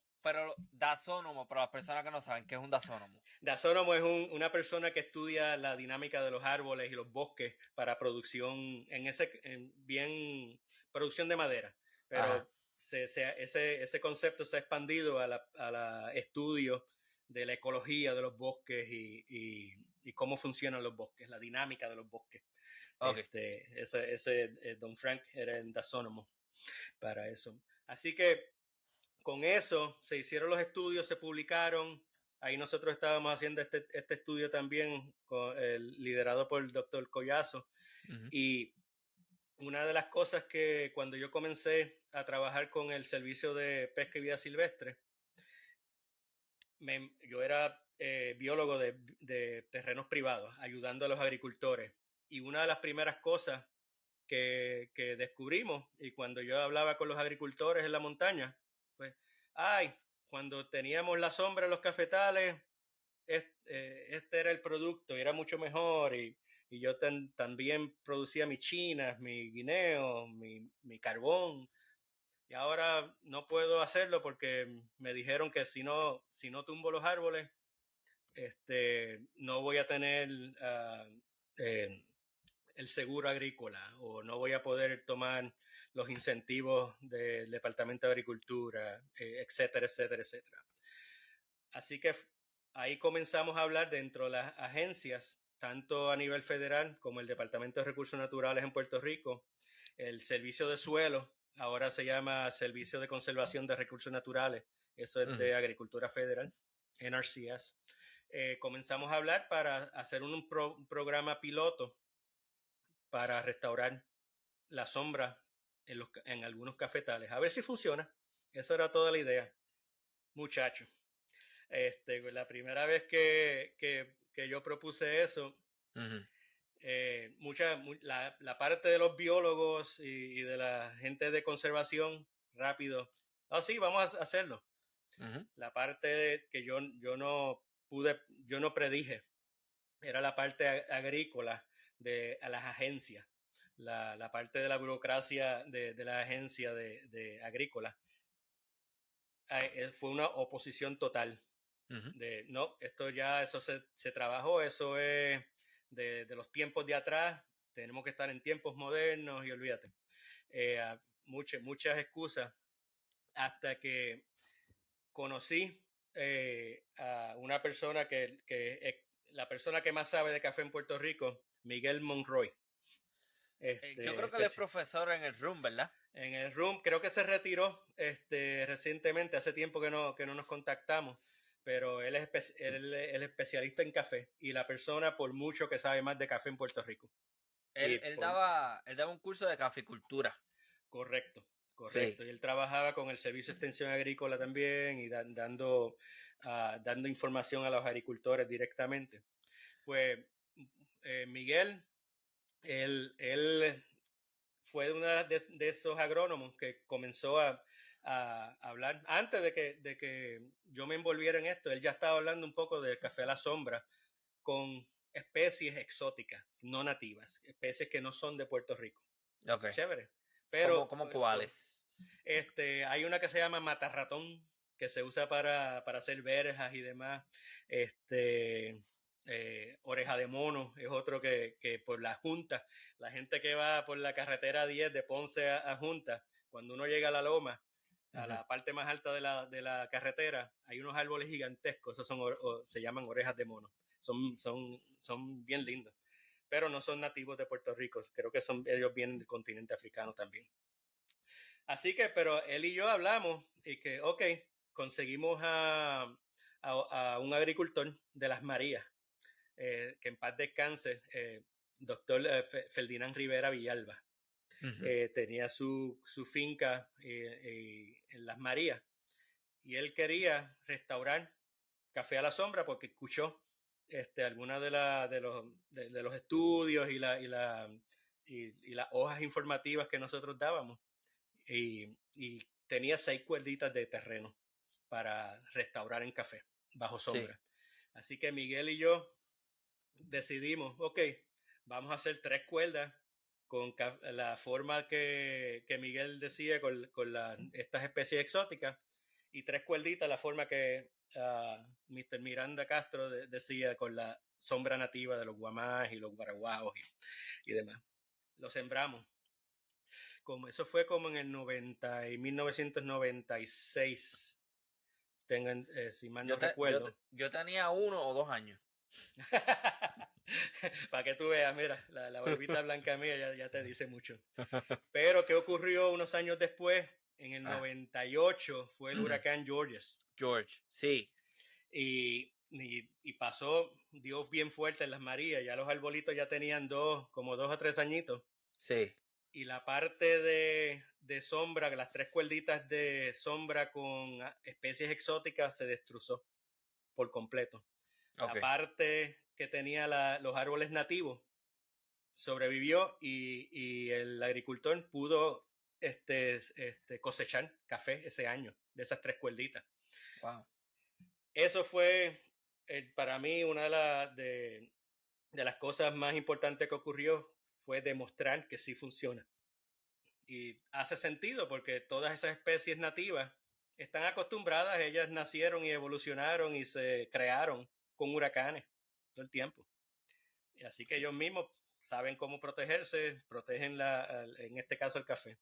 dasónomo, para las personas que no saben qué es un dasónomo. Dasónomo es una persona que estudia la dinámica de los árboles y los bosques para producción, bien producción de madera, Ajá, pero ese concepto se ha expandido a la estudio de la ecología de los bosques y cómo funcionan los bosques, la dinámica de los bosques. ok. Don Frank era en Dasónomo para eso. Así que con eso se hicieron los estudios, se publicaron. Ahí nosotros estábamos haciendo este estudio también liderado por el doctor Collazo. Ujú, Y una de las cosas que cuando yo comencé a trabajar con el Servicio de Pesca y Vida Silvestre, yo era biólogo de terrenos privados, ayudando a los agricultores. Y una de las primeras cosas que descubrimos, y cuando yo hablaba con los agricultores en la montaña, pues, ay, cuando teníamos la sombra en los cafetales, este era el producto y era mucho mejor. Y yo también producía mis chinas, mi guineo, mi carbón. Y ahora no puedo hacerlo porque me dijeron que si no tumbo los árboles, no voy a tener eh, el seguro agrícola o no voy a poder tomar los incentivos del Departamento de Agricultura, etcétera, etcétera, etcétera. así que ahí comenzamos a hablar dentro de las agencias, tanto a nivel federal como el Departamento de Recursos Naturales en Puerto Rico, el Servicio de Suelo, ahora se llama Servicio de Conservación de Recursos Naturales, eso es de Agricultura Federal, NRCS. Comenzamos a hablar para hacer un programa piloto para restaurar la sombra en algunos cafetales, a ver si funciona. Esa era toda la idea, muchacho. La primera vez que yo propuse eso, la parte de los biólogos y de la gente de conservación, rápido, sí, vamos a hacerlo. La parte que yo no pude, yo no predije, era la parte agrícola de a las agencias, la parte de la burocracia de la agencia de agrícola. Fue una oposición total. No, esto ya, eso se trabajó, eso es de los tiempos de atrás, tenemos que estar en tiempos modernos y olvídate. Muchas excusas hasta que conocí a una persona la persona que más sabe de café en Puerto Rico, Miguel Monroy. Yo creo que él es profesor en el RUM, ¿verdad? En el RUM, creo que se retiró recientemente, hace tiempo que no nos contactamos, pero él es especialista en café y la persona por mucho que sabe más de café en Puerto Rico. Él daba un curso de caficultura. Correcto. Sí. Y él trabajaba con el Servicio de Extensión Agrícola también y dando información a los agricultores directamente. Pues Miguel, él fue uno de esos agrónomos que comenzó a hablar, antes de que yo me envolviera en esto, él ya estaba hablando un poco del café a la sombra con especies exóticas, no nativas, especies que no son de Puerto Rico. Okay. Chévere. Pero, ¿Cómo cuáles? Hay una que se llama matarratón, que se usa para hacer verjas y demás. Oreja de mono es otro que por la Junta, la gente que va por la carretera 10 de Ponce a Junta, cuando uno llega a la loma, a la parte más alta de la carretera, hay unos árboles gigantescos, esos se llaman orejas de mono. Son bien lindos, pero no son nativos de Puerto Rico, creo que ellos vienen del continente africano también. Así que, pero él y yo hablamos y que, conseguimos a un agricultor de Las Marías, que en paz descanse, doctor Ferdinand Rivera Villalba. Tenía su finca en Las Marías y él quería restaurar Café a la Sombra porque escuchó algunas de los estudios y las hojas informativas que nosotros dábamos y tenía 6 cuerditas de terreno para restaurar en café bajo sombra. Sí. Así que Miguel y yo decidimos, vamos a hacer 3 cuerdas con la forma que Miguel decía con estas especies exóticas y 3 cuerditas la forma que Mr. Miranda Castro decía con la sombra nativa de los guamás y los guaraguaos y demás. Lo sembramos. Eso fue como en el 1996. Si mal no recuerdo. Yo tenía 1 o 2 años. Para que tú veas, mira, la barbita blanca mía ya te dice mucho. Pero ¿qué ocurrió unos años después? En el 98 fue el huracán George, sí. Y pasó, dio bien fuerte en Las Marías, ya los arbolitos ya tenían como 2 o 3 añitos. Sí. Y la parte de sombra, las 3 cuerditas de sombra con especies exóticas se destruyó por completo. La parte que tenía los árboles nativos sobrevivió y el agricultor pudo cosechar café ese año de esas 3 cuerditas. Wow. Eso fue para mí una de las cosas más importantes que ocurrió fue demostrar que sí funciona. Y hace sentido porque todas esas especies nativas están acostumbradas, ellas nacieron y evolucionaron y se crearon con huracanes todo el tiempo. Y así que ellos mismos saben cómo protegerse, protegen en este caso el café.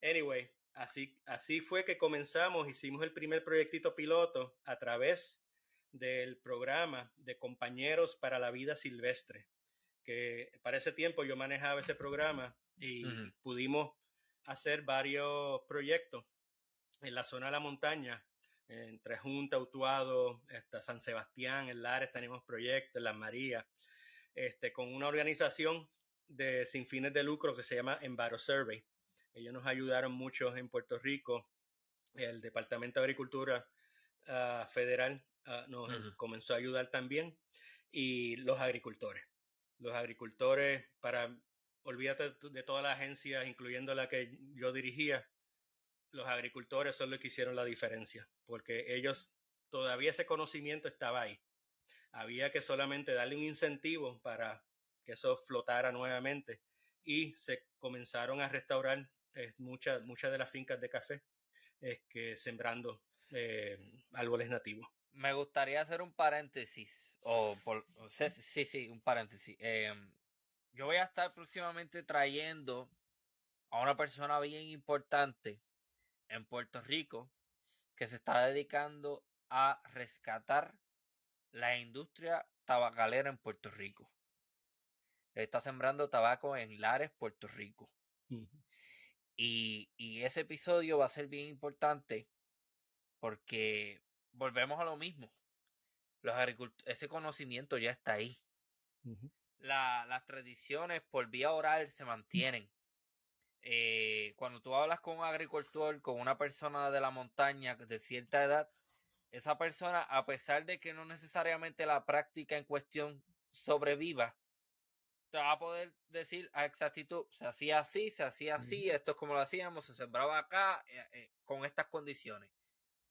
Anyway, así fue que comenzamos, hicimos el primer proyectito piloto a través del programa de Compañeros para la Vida Silvestre, que para ese tiempo yo manejaba ese programa y pudimos hacer varios proyectos en la zona de la montaña, entre Junta, Utuado, hasta San Sebastián, en Lares tenemos proyectos, en Las Marías, con una organización sin fines de lucro que se llama Enviro Survey. Ellos nos ayudaron mucho en Puerto Rico. El Departamento de Agricultura Federal nos comenzó a ayudar también. Y los agricultores. Los agricultores, olvídate de todas las agencias, incluyendo la que yo dirigía, los agricultores son los que hicieron la diferencia, porque ellos, todavía ese conocimiento estaba ahí. Había que solamente darle un incentivo para que eso flotara nuevamente y se comenzaron a restaurar muchas de las fincas de café que sembrando árboles nativos. Me gustaría hacer un paréntesis, sí, un paréntesis. Yo voy a estar próximamente trayendo a una persona bien importante en Puerto Rico que se está dedicando a rescatar la industria tabacalera en Puerto Rico. Está sembrando tabaco en Lares, Puerto Rico. Y ese episodio va a ser bien importante porque volvemos a lo mismo. Ese conocimiento ya está ahí. Las tradiciones por vía oral se mantienen. Cuando tú hablas con un agricultor, con una persona de la montaña de cierta edad, esa persona, a pesar de que no necesariamente la práctica en cuestión sobreviva, te va a poder decir a exactitud, se hacía así, esto es como lo hacíamos, se sembraba acá, con estas condiciones.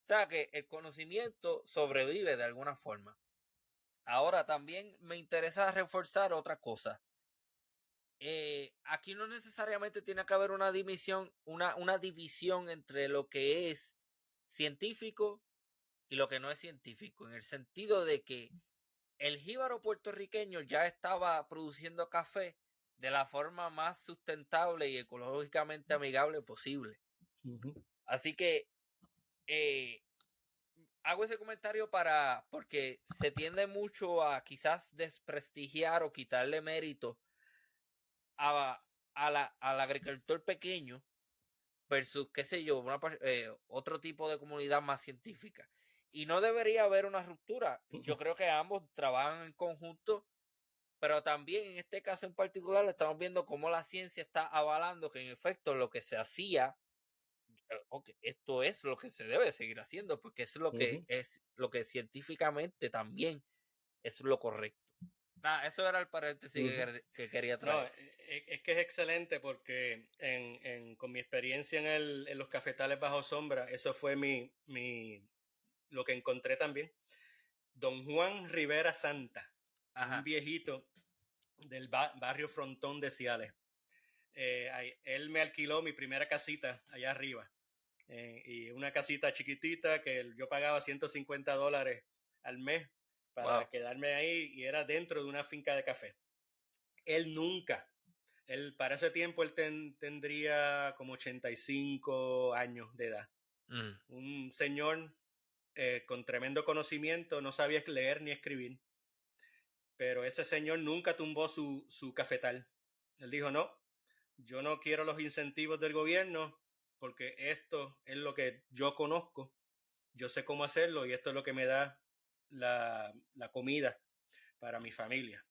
O sea que el conocimiento sobrevive de alguna forma. Ahora también me interesa reforzar otra cosa. Aquí no necesariamente tiene que haber una división entre lo que es científico y lo que no es científico, en el sentido de que el jíbaro puertorriqueño ya estaba produciendo café de la forma más sustentable y ecológicamente amigable posible. Así que hago ese comentario porque se tiende mucho a quizás desprestigiar o quitarle mérito al agricultor pequeño versus, qué sé yo, otro tipo de comunidad más científica. Y no debería haber una ruptura. Yo creo que ambos trabajan en conjunto, pero también en este caso en particular estamos viendo cómo la ciencia está avalando que en efecto lo que se hacía, esto es lo que se debe seguir haciendo, porque es lo que científicamente también es lo correcto. Eso era el paréntesis que quería traer. No, es que es excelente porque con mi experiencia en los cafetales bajo sombra, eso fue lo que encontré también. Don Juan Rivera Santa, un viejito del barrio Frontón de Ciales. Él me alquiló mi primera casita allá arriba. Y una casita chiquitita que yo pagaba $150 al mes para quedarme ahí, y era dentro de una finca de café. Para ese tiempo él tendría como 85 años de edad. Un señor con tremendo conocimiento, no sabía leer ni escribir, pero ese señor nunca tumbó su cafetal. Él dijo, no, yo no quiero los incentivos del gobierno porque esto es lo que yo conozco, yo sé cómo hacerlo y esto es lo que me da la comida para mi familia.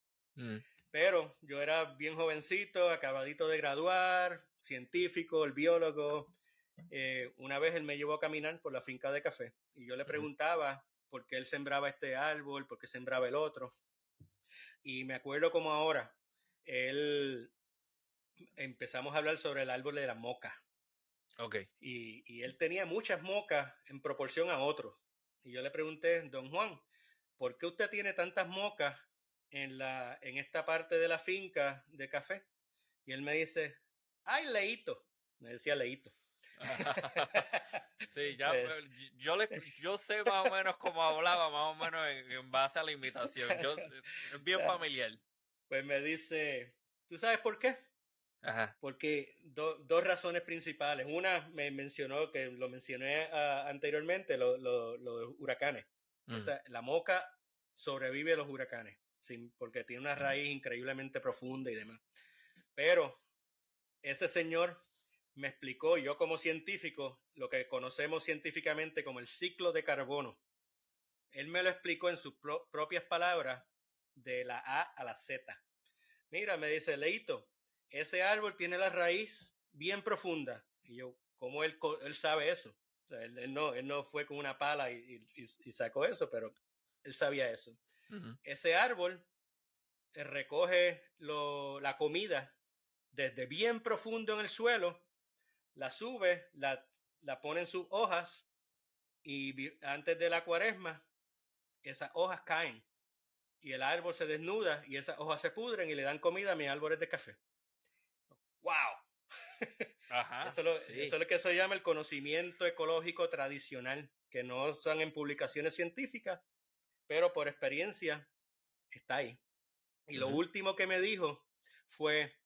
Pero yo era bien jovencito, acabadito de graduar, científico, el biólogo. Una vez él me llevó a caminar por la finca de café y yo le preguntaba por qué él sembraba este árbol, por qué sembraba el otro. Y me acuerdo como ahora, empezamos a hablar sobre el árbol de la moca. Y él tenía muchas mocas en proporción a otros. Y yo le pregunté, don Juan, ¿por qué usted tiene tantas mocas en esta parte de la finca de café? Y él me dice, ¡ay, Leito! Me decía Leito. Sí, ya yo sé más o menos cómo hablaba, más o menos en base a la invitación. Es bien familiar. Pues me dice, ¿tú sabes por qué? Porque dos razones principales. Una me mencionó, que lo mencioné anteriormente, lo de huracanes. La moca sobrevive a los huracanes, porque tiene una raíz increíblemente profunda y demás. Pero ese señor me explicó, yo como científico, lo que conocemos científicamente como el ciclo de carbono. Él me lo explicó en sus propias palabras, de la A a la Z. Mira, me dice, Leito, ese árbol tiene la raíz bien profunda. Y yo, ¿cómo él sabe eso? O sea, él no fue con una pala y sacó eso, pero él sabía eso. Ese árbol recoge la comida desde bien profundo en el suelo, la sube, la pone en sus hojas y antes de la cuaresma, esas hojas caen y el árbol se desnuda y esas hojas se pudren y le dan comida a mis árboles de café. ¡Wow! Ajá, Eso sí. es lo que se llama el conocimiento ecológico tradicional, que no son en publicaciones científicas, pero por experiencia está ahí. Y lo último que me dijo fue,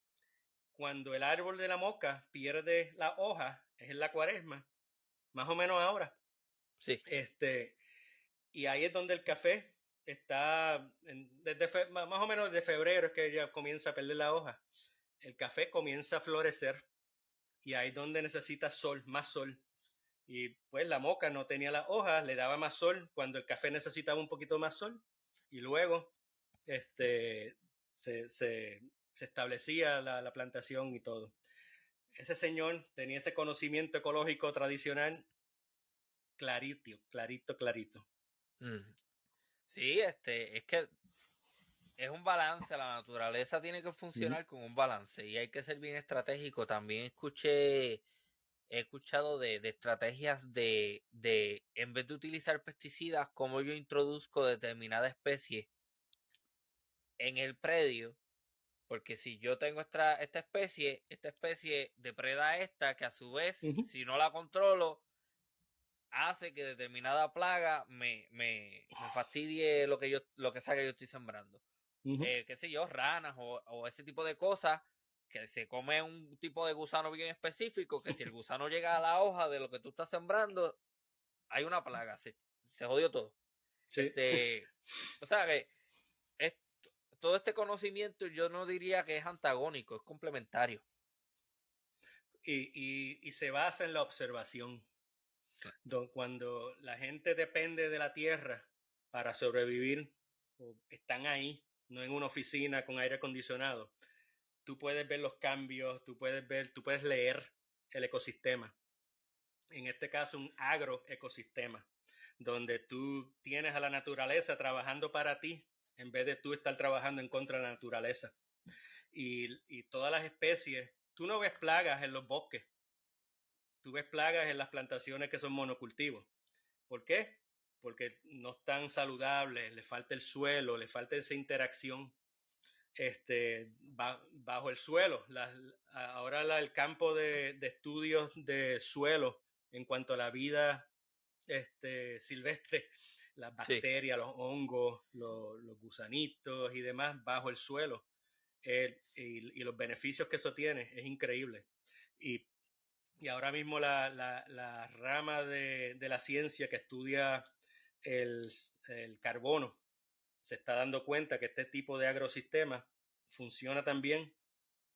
cuando el árbol de la moca pierde la hoja, es en la cuaresma, más o menos ahora. Sí. Y ahí es donde el café está, más o menos de febrero es que ya comienza a perder la hoja. El café comienza a florecer y ahí es donde necesita sol, más sol. Y pues la moca no tenía las hojas, le daba más sol cuando el café necesitaba un poquito más sol. Y luego se establecía la plantación y todo. Ese señor tenía ese conocimiento ecológico tradicional clarito, clarito, clarito. Sí, es que es un balance, la naturaleza tiene que funcionar con un balance y hay que ser bien estratégico. También he escuchado de estrategias en vez de utilizar pesticidas, como yo introduzco determinada especie en el predio, porque si yo tengo esta especie depreda a esta, que a su vez, si no la controlo, hace que determinada plaga me fastidie lo que sea que yo estoy sembrando. Qué sé yo, ranas o ese tipo de cosas, que se come un tipo de gusano bien específico, que si el gusano llega a la hoja de lo que tú estás sembrando, hay una plaga, se jodió todo. Sí. O sea que es, todo este conocimiento yo no diría que es antagónico, es complementario. Y se basa en la observación. Cuando la gente depende de la tierra para sobrevivir, o están ahí, no en una oficina con aire acondicionado, tú puedes ver los cambios, tú puedes leer el ecosistema. En este caso, un agroecosistema, donde tú tienes a la naturaleza trabajando para ti, en vez de tú estar trabajando en contra de la naturaleza. Y todas las especies, tú no ves plagas en los bosques, tú ves plagas en las plantaciones que son monocultivos. ¿Por qué? Porque no están saludables, le falta el suelo, le falta esa interacción bajo el suelo. Ahora el campo de estudios de suelo en cuanto a la vida silvestre, las bacterias, sí, los hongos, los gusanitos y demás bajo el suelo, y los beneficios que eso tiene es increíble. Y ahora mismo la rama de la ciencia que estudia el carbono se está dando cuenta que este tipo de agrosistema funciona también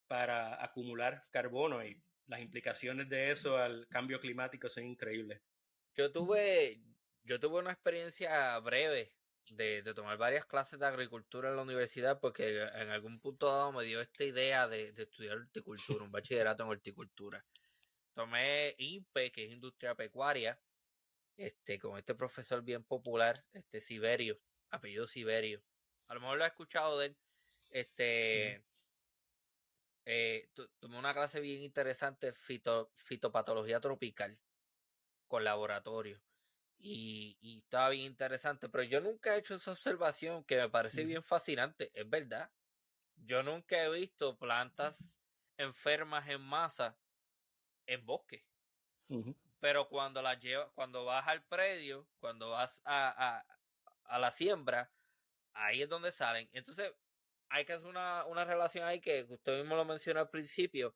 para acumular carbono, y las implicaciones de eso al cambio climático son increíbles. Yo tuve una experiencia breve de tomar varias clases de agricultura en la universidad, porque en algún punto dado me dio esta idea de estudiar horticultura, un bachillerato en horticultura. Tomé INPE, que es Industria Pecuaria, con este profesor bien popular, Siberio, apellido Siberio. A lo mejor lo has escuchado de él. Tomé una clase bien interesante, fitopatología tropical, con laboratorio. Y estaba bien interesante, pero yo nunca he hecho esa observación que me parece bien fascinante, es verdad. Yo nunca he visto plantas enfermas en masa en bosque. Pero cuando cuando vas al predio, cuando vas a la siembra, ahí es donde salen. Entonces, hay que hacer una relación ahí que usted mismo lo mencionó al principio.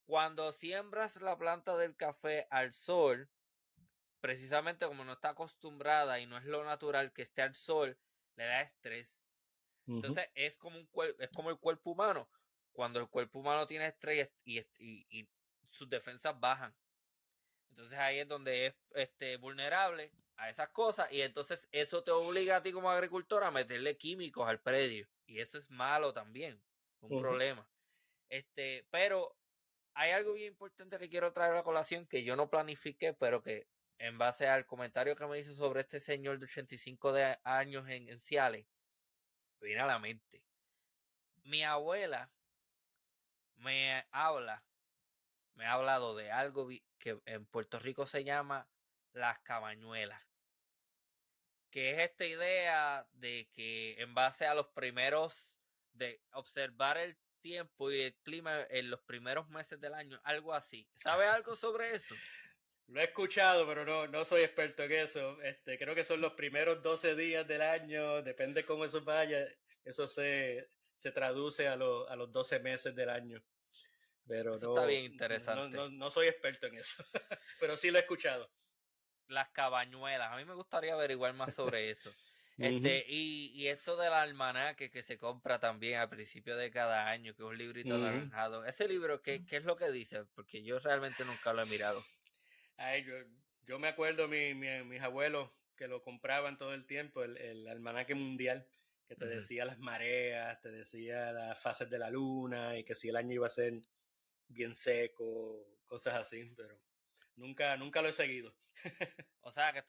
Cuando siembras la planta del café al sol, precisamente como no está acostumbrada y no es lo natural que esté al sol, le da estrés. Entonces es como es como el cuerpo humano. Cuando el cuerpo humano tiene estrés y sus defensas bajan. Entonces ahí es donde es vulnerable a esas cosas y entonces eso te obliga a ti como agricultor a meterle químicos al predio y eso es malo también, un problema. Pero hay algo bien importante que quiero traer a colación que yo no planifiqué, pero que en base al comentario que me hizo sobre este señor de 85 años en Ciales, me viene a la mente. Mi abuela me habla, me ha hablado de algo que en Puerto Rico se llama las cabañuelas, que es esta idea de que en base a los primeros, de observar el tiempo y el clima en los primeros meses del año, algo así. ¿Sabe algo sobre eso? Lo he escuchado, pero no soy experto en eso. Creo que son los primeros 12 días del año, depende cómo eso vaya. Eso se traduce a los 12 meses del año. Pero Eso está bien interesante. no soy experto en eso, pero sí lo he escuchado. Las cabañuelas, a mí me gustaría averiguar más sobre eso. Ujú, Y esto del almanaque que se compra también al principio de cada año, que es un librito ujú. anaranjado. Ese libro, ¿qué es lo que dice? Porque yo realmente nunca lo he mirado. Ay, yo me acuerdo mis abuelos que lo compraban todo el tiempo, el almanaque mundial, que te Ujú. decía las mareas, te decía las fases de la luna y que si el año iba a ser bien seco, cosas así, pero nunca lo he seguido. O sea que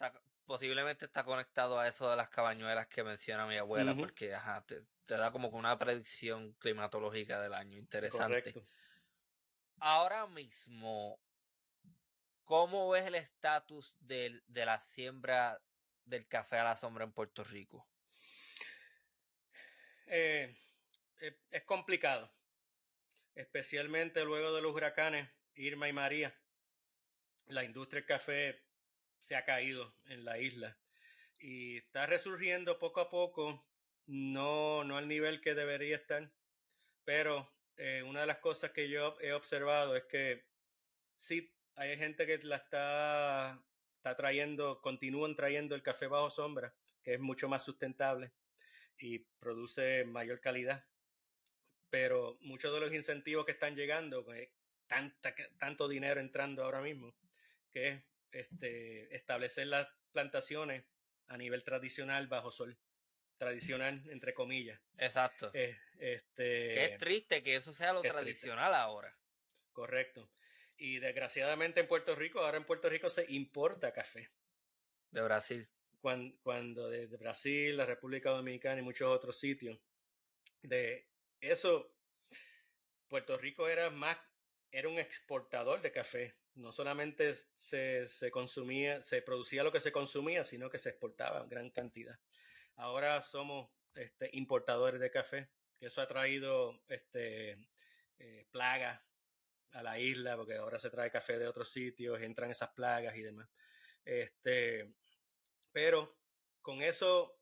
posiblemente está conectado a eso de las cabañuelas que menciona mi abuela, Ujú, porque ajá, te da como que una predicción climatológica del año. Interesante. correcto. Ahora mismo, ¿cómo ves el estatus de la siembra del café a la sombra en Puerto Rico? Eh, es complicado, especialmente luego de los huracanes Irma y María. La industria del café se ha caído en la isla y está resurgiendo poco a poco, no al nivel que debería estar, pero una de las cosas que yo he observado es que sí, hay gente que está trayendo, continúan trayendo el café bajo sombra, que es mucho más sustentable y produce mayor calidad, pero muchos de los incentivos que están llegando, pues, tanto dinero entrando ahora mismo, que es establecer las plantaciones a nivel tradicional bajo sol, tradicional entre comillas. Exacto. Que es Este, triste que eso sea lo es triste, tradicional ahora correcto. Y desgraciadamente ahora en Puerto Rico se importa café. de Brasil. Cuando de Brasil, la República Dominicana y muchos otros sitios, de eso, Puerto Rico era un exportador de café. No solamente se consumía, se producía lo que se consumía, sino que se exportaba en gran cantidad. Ahora somos importadores de café, que eso ha traído plagas a la isla, porque ahora se trae café de otros sitios, entran esas plagas y demás. Este, pero con eso,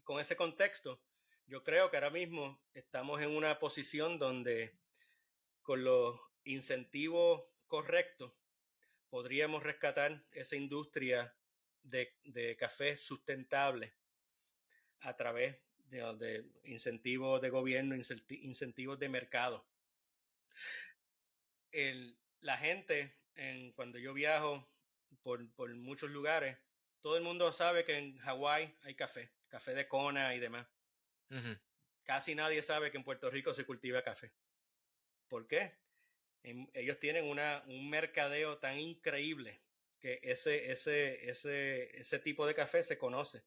con ese contexto, yo creo que ahora mismo estamos en una posición donde con los incentivos correctos podríamos rescatar esa industria de café sustentable a través de incentivos de gobierno, incentivos de mercado. La gente, cuando yo viajo por muchos lugares, todo el mundo sabe que en Hawái hay café de Kona y demás. Ujú. Casi nadie sabe que en Puerto Rico se cultiva café. ¿Por qué? Ellos tienen un mercadeo tan increíble que ese tipo de café se conoce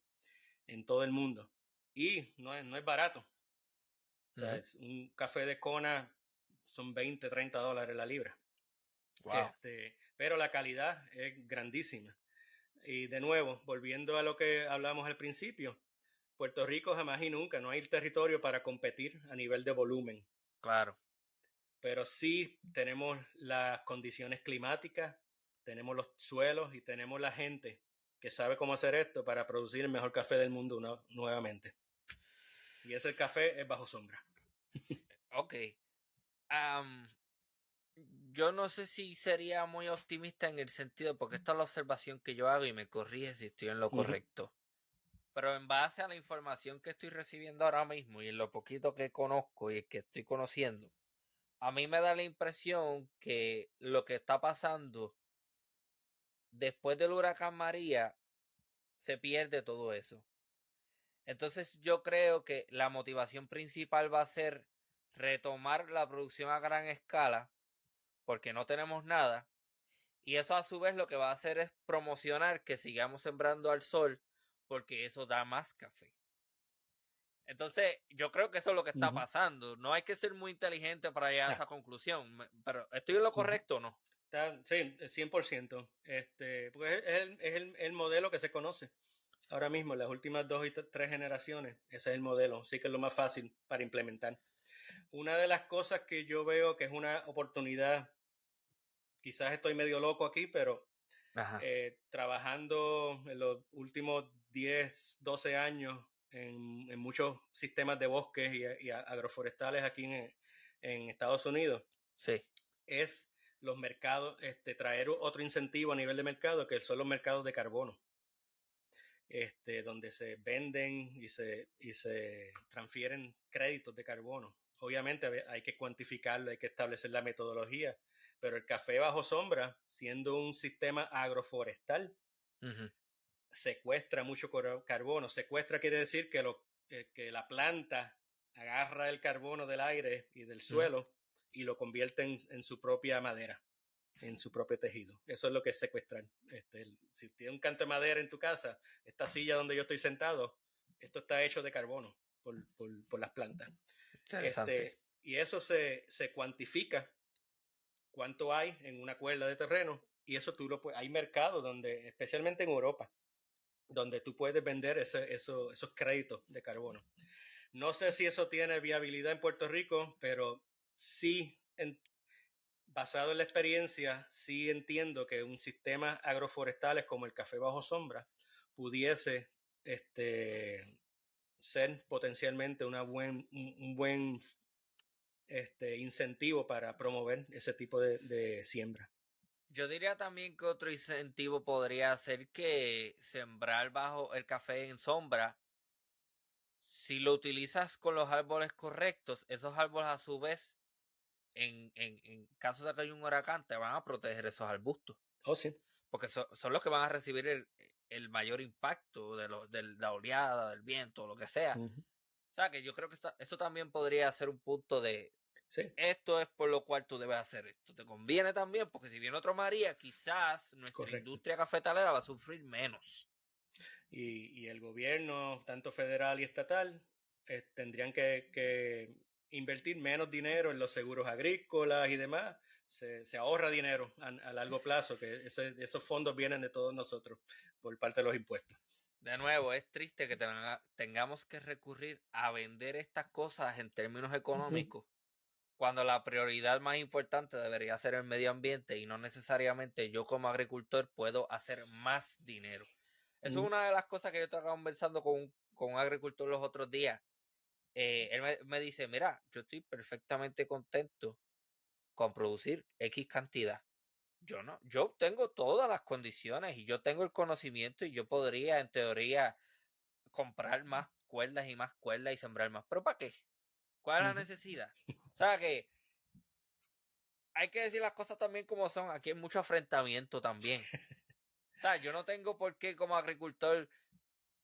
en todo el mundo. Y no es barato. O sea, Ujú. es un café de Kona son $20, $30 la libra. Wow. Pero la calidad es grandísima. Y de nuevo, volviendo a lo que hablamos al principio, Puerto Rico jamás y nunca, no hay territorio para competir a nivel de volumen, Claro. pero sí tenemos las condiciones climáticas, tenemos los suelos y tenemos la gente que sabe cómo hacer esto para producir el mejor café del mundo nuevamente. Y ese café es bajo sombra. Ok. Am, Yo no sé si sería muy optimista en el sentido, porque esta es la observación que yo hago y me corrige si estoy en lo Ujú. correcto. Pero en base a la información que estoy recibiendo ahora mismo y en lo poquito que conozco y que estoy conociendo, a mí me da la impresión que lo que está pasando después del huracán María se pierde todo eso. Entonces yo creo que la motivación principal va a ser retomar la producción a gran escala porque no tenemos nada. Y eso a su vez lo que va a hacer es promocionar que sigamos sembrando al sol porque eso da más café. Entonces, yo creo que eso es lo que está Ujú. pasando. No hay que ser muy inteligente para llegar a Ah, esa conclusión. Pero, ¿estoy en lo ujú. correcto o no? Sí, 100%. Porque es el modelo que se conoce ahora mismo, las últimas dos y tres generaciones. Ese es el modelo, así que es lo más fácil para implementar. Una de las cosas que yo veo que es una oportunidad, quizás estoy medio loco aquí, pero Ajá. trabajando en los últimos 10 12 años en muchos sistemas de bosques y agroforestales aquí en Estados Unidos, Sí. es los mercados, traer otro incentivo a nivel de mercado, que son los mercados de carbono, donde se venden y se transfieren créditos de carbono. Obviamente hay que cuantificarlo, hay que establecer la metodología, pero el café bajo sombra, siendo un sistema agroforestal, Ujú, secuestra mucho carbono. Secuestra quiere decir que la planta agarra el carbono del aire y del ujú. suelo y lo convierte en su propia madera, en su propio tejido. Eso es lo que es secuestrar. Si tienes un canto de madera en tu casa, esta silla donde yo estoy sentado, esto está hecho de carbono por las plantas. Interesante. Y eso se cuantifica cuánto hay en una cuerda de terreno y eso hay mercados donde, especialmente en Europa, donde tú puedes vender esos créditos de carbono. No sé si eso tiene viabilidad en Puerto Rico, pero sí, basado en la experiencia, sí entiendo que un sistema agroforestales como el café bajo sombra pudiese ser potencialmente un buen incentivo para promover ese tipo de siembra. Yo diría también que otro incentivo podría ser que sembrar bajo el café en sombra, si lo utilizas con los árboles correctos, esos árboles a su vez, en caso de que haya un huracán, te van a proteger esos arbustos. Oh, sí. Porque son los que van a recibir el mayor impacto de la oleada, del viento, lo que sea. Uh -huh. O sea, que yo creo que eso también podría ser un punto de Sí, esto es por lo cual tú debes hacer esto. Te conviene también, porque si viene otro María, quizás nuestra correcto. industria cafetalera va a sufrir menos. Y el gobierno, tanto federal y estatal, tendrían que invertir menos dinero en los seguros agrícolas y demás. Se ahorra dinero a largo plazo, que esos fondos vienen de todos nosotros por parte de los impuestos. De nuevo, es triste que tengamos que recurrir a vender estas cosas en términos Uh -huh. económicos, cuando la prioridad más importante debería ser el medio ambiente y no necesariamente yo como agricultor puedo hacer más dinero. Uh Eso es -huh. una de las cosas que yo estaba conversando con un agricultor los otros días. Él me dice, mira, yo estoy perfectamente contento con producir X cantidad. Yo no, yo tengo todas las condiciones y yo tengo el conocimiento y yo podría, en teoría, comprar más cuerdas y sembrar más. ¿Pero para qué? ¿Cuál es Uh la -huh. necesidad? O sea que hay que decir las cosas también como son. Aquí hay mucho afrentamiento también. O sea, yo no tengo por qué como agricultor,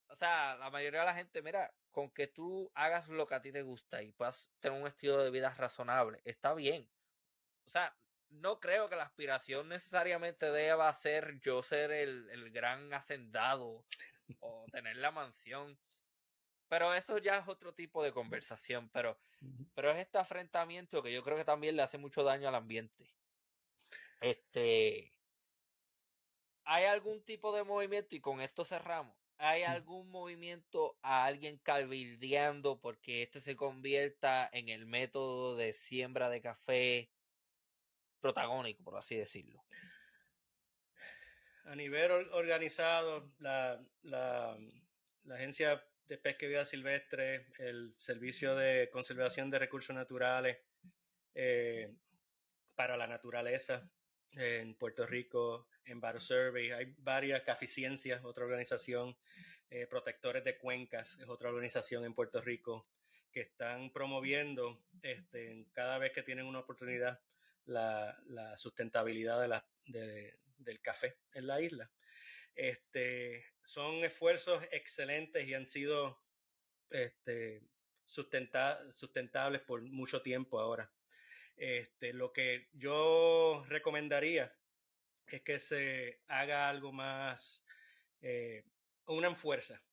o sea, la mayoría de la gente, mira, con que tú hagas lo que a ti te gusta y puedas tener un estilo de vida razonable, está bien. O sea, no creo que la aspiración necesariamente deba ser yo ser el gran hacendado o tener la mansión. Pero eso ya es otro tipo de conversación. Pero es este afrentamiento que yo creo que también le hace mucho daño al ambiente. Este, ¿Hay algún tipo de movimiento? Y con esto cerramos. ¿Hay algún movimiento a alguien cabildeando porque este se convierta en el método de siembra de café protagónico, por así decirlo? A nivel organizado, la Agencia de Pesca y Vida Silvestre, el Servicio de Conservación de Recursos Naturales, eh, para la naturaleza en Puerto Rico, EnviroSurvey, hay varias, Caficiencias, otra organización, Protectores de Cuencas, es otra organización en Puerto Rico, que están promoviendo cada vez que tienen una oportunidad la sustentabilidad del café en la isla. Son esfuerzos excelentes y han sido sustentables por mucho tiempo ahora. Lo que yo recomendaría es que se haga algo más, una fuerza.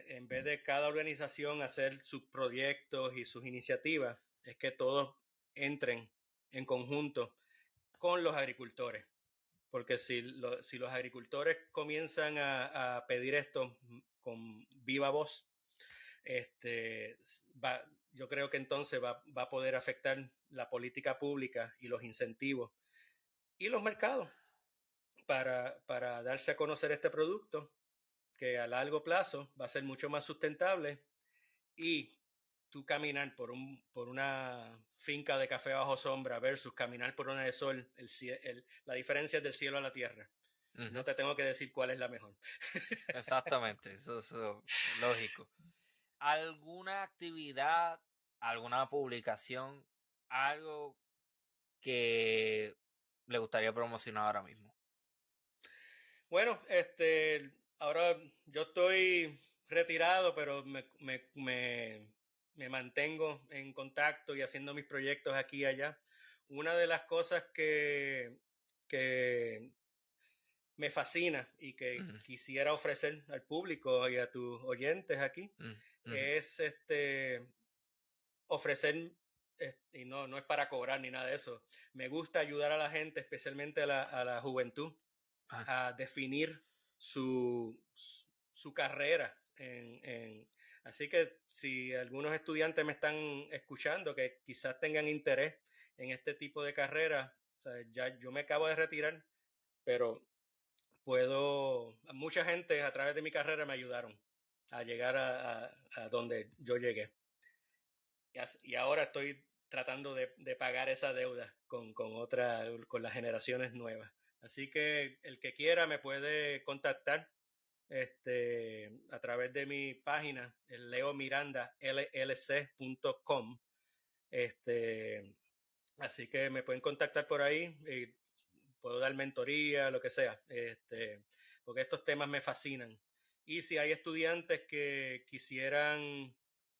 En vez de cada organización hacer sus proyectos y sus iniciativas, es que todos entren en conjunto con los agricultores. Porque si los agricultores comienzan a pedir esto con viva voz, yo creo que entonces va a poder afectar la política pública y los incentivos y los mercados para darse a conocer este producto que a largo plazo va a ser mucho más sustentable, y tú caminar por una finca de café bajo sombra versus caminar por una de sol, la diferencia es del cielo a la tierra. Uh-huh. No te tengo que decir cuál es la mejor. Exactamente, eso es lógico. ¿Alguna actividad, alguna publicación, algo que le gustaría promocionar ahora mismo? Bueno, ahora yo estoy retirado, pero me mantengo en contacto y haciendo mis proyectos aquí y allá. Una de las cosas que me fascina y que uh-huh. quisiera ofrecer al público y a tus oyentes aquí uh-huh. es ofrecer, y no es para cobrar ni nada de eso. Me gusta ayudar a la gente, especialmente a la juventud, a definir su carrera. Así que si algunos estudiantes me están escuchando que quizás tengan interés en este tipo de carrera, o sea, ya yo me acabo de retirar, pero mucha gente a través de mi carrera me ayudaron a llegar a donde yo llegué. Y ahora estoy tratando de pagar esa deuda con las generaciones nuevas. Así que el que quiera me puede contactar a través de mi página, leomirandallc.com. Así que me pueden contactar por ahí y puedo dar mentoría, lo que sea, porque estos temas me fascinan. Y si hay estudiantes que quisieran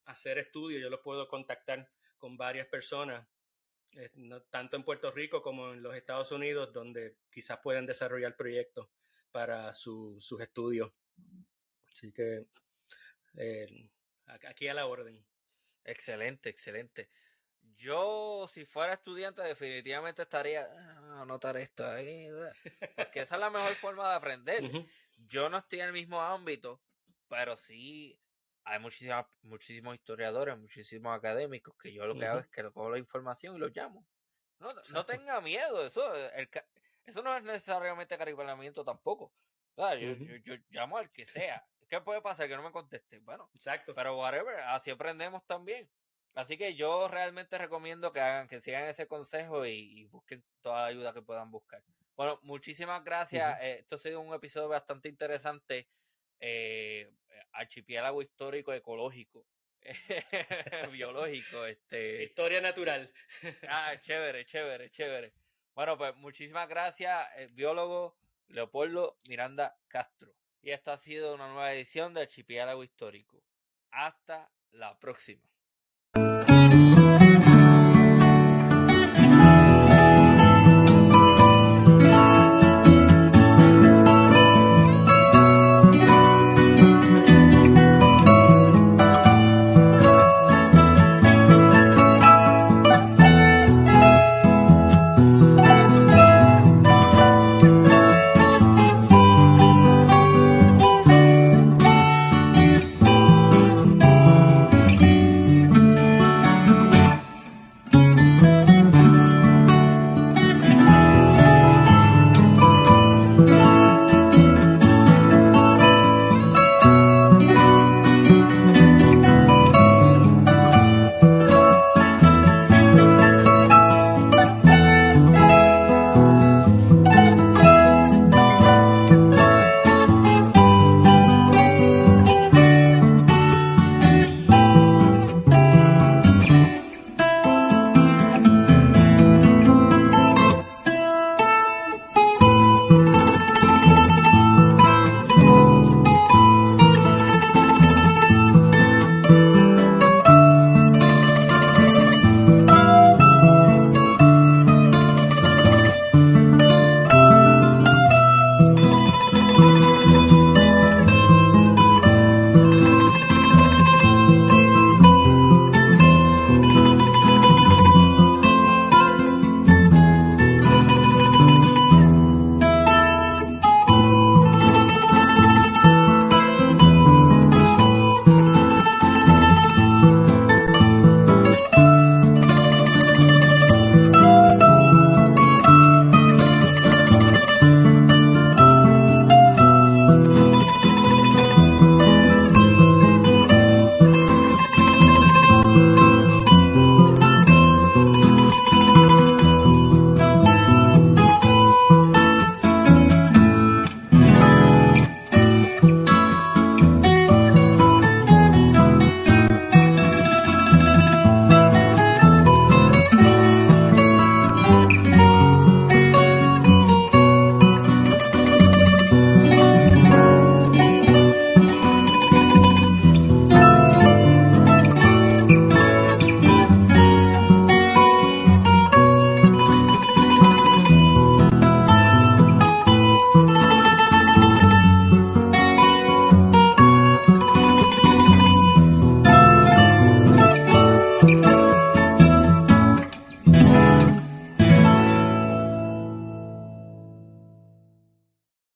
hacer estudios, yo los puedo contactar con varias personas, tanto en Puerto Rico como en los Estados Unidos, donde quizás puedan desarrollar proyectos para sus estudios. Así que aquí a la orden. Excelente, excelente. Yo, si fuera estudiante, definitivamente estaría anotar esto ahí, porque esa es la mejor forma de aprender. Uh-huh. Yo no estoy en el mismo ámbito, pero sí hay muchísimos historiadores, muchísimos académicos que yo lo que hago es que cojo la información y los llamo. No tenga miedo, eso no es necesariamente caripelamiento tampoco. Claro, yo llamo al que sea. ¿Qué puede pasar? Que no me conteste. Bueno, exacto. Pero whatever, así aprendemos también. Así que yo realmente recomiendo que sigan ese consejo y busquen toda la ayuda que puedan buscar. Bueno, muchísimas gracias. Uh-huh. Esto ha sido un episodio bastante interesante. Archipiélago histórico ecológico. Biológico. Historia natural. Chévere. Bueno, pues muchísimas gracias, biólogo Leopoldo Miranda Castro. Y esta ha sido una nueva edición de Archipiélago Histórico. Hasta la próxima.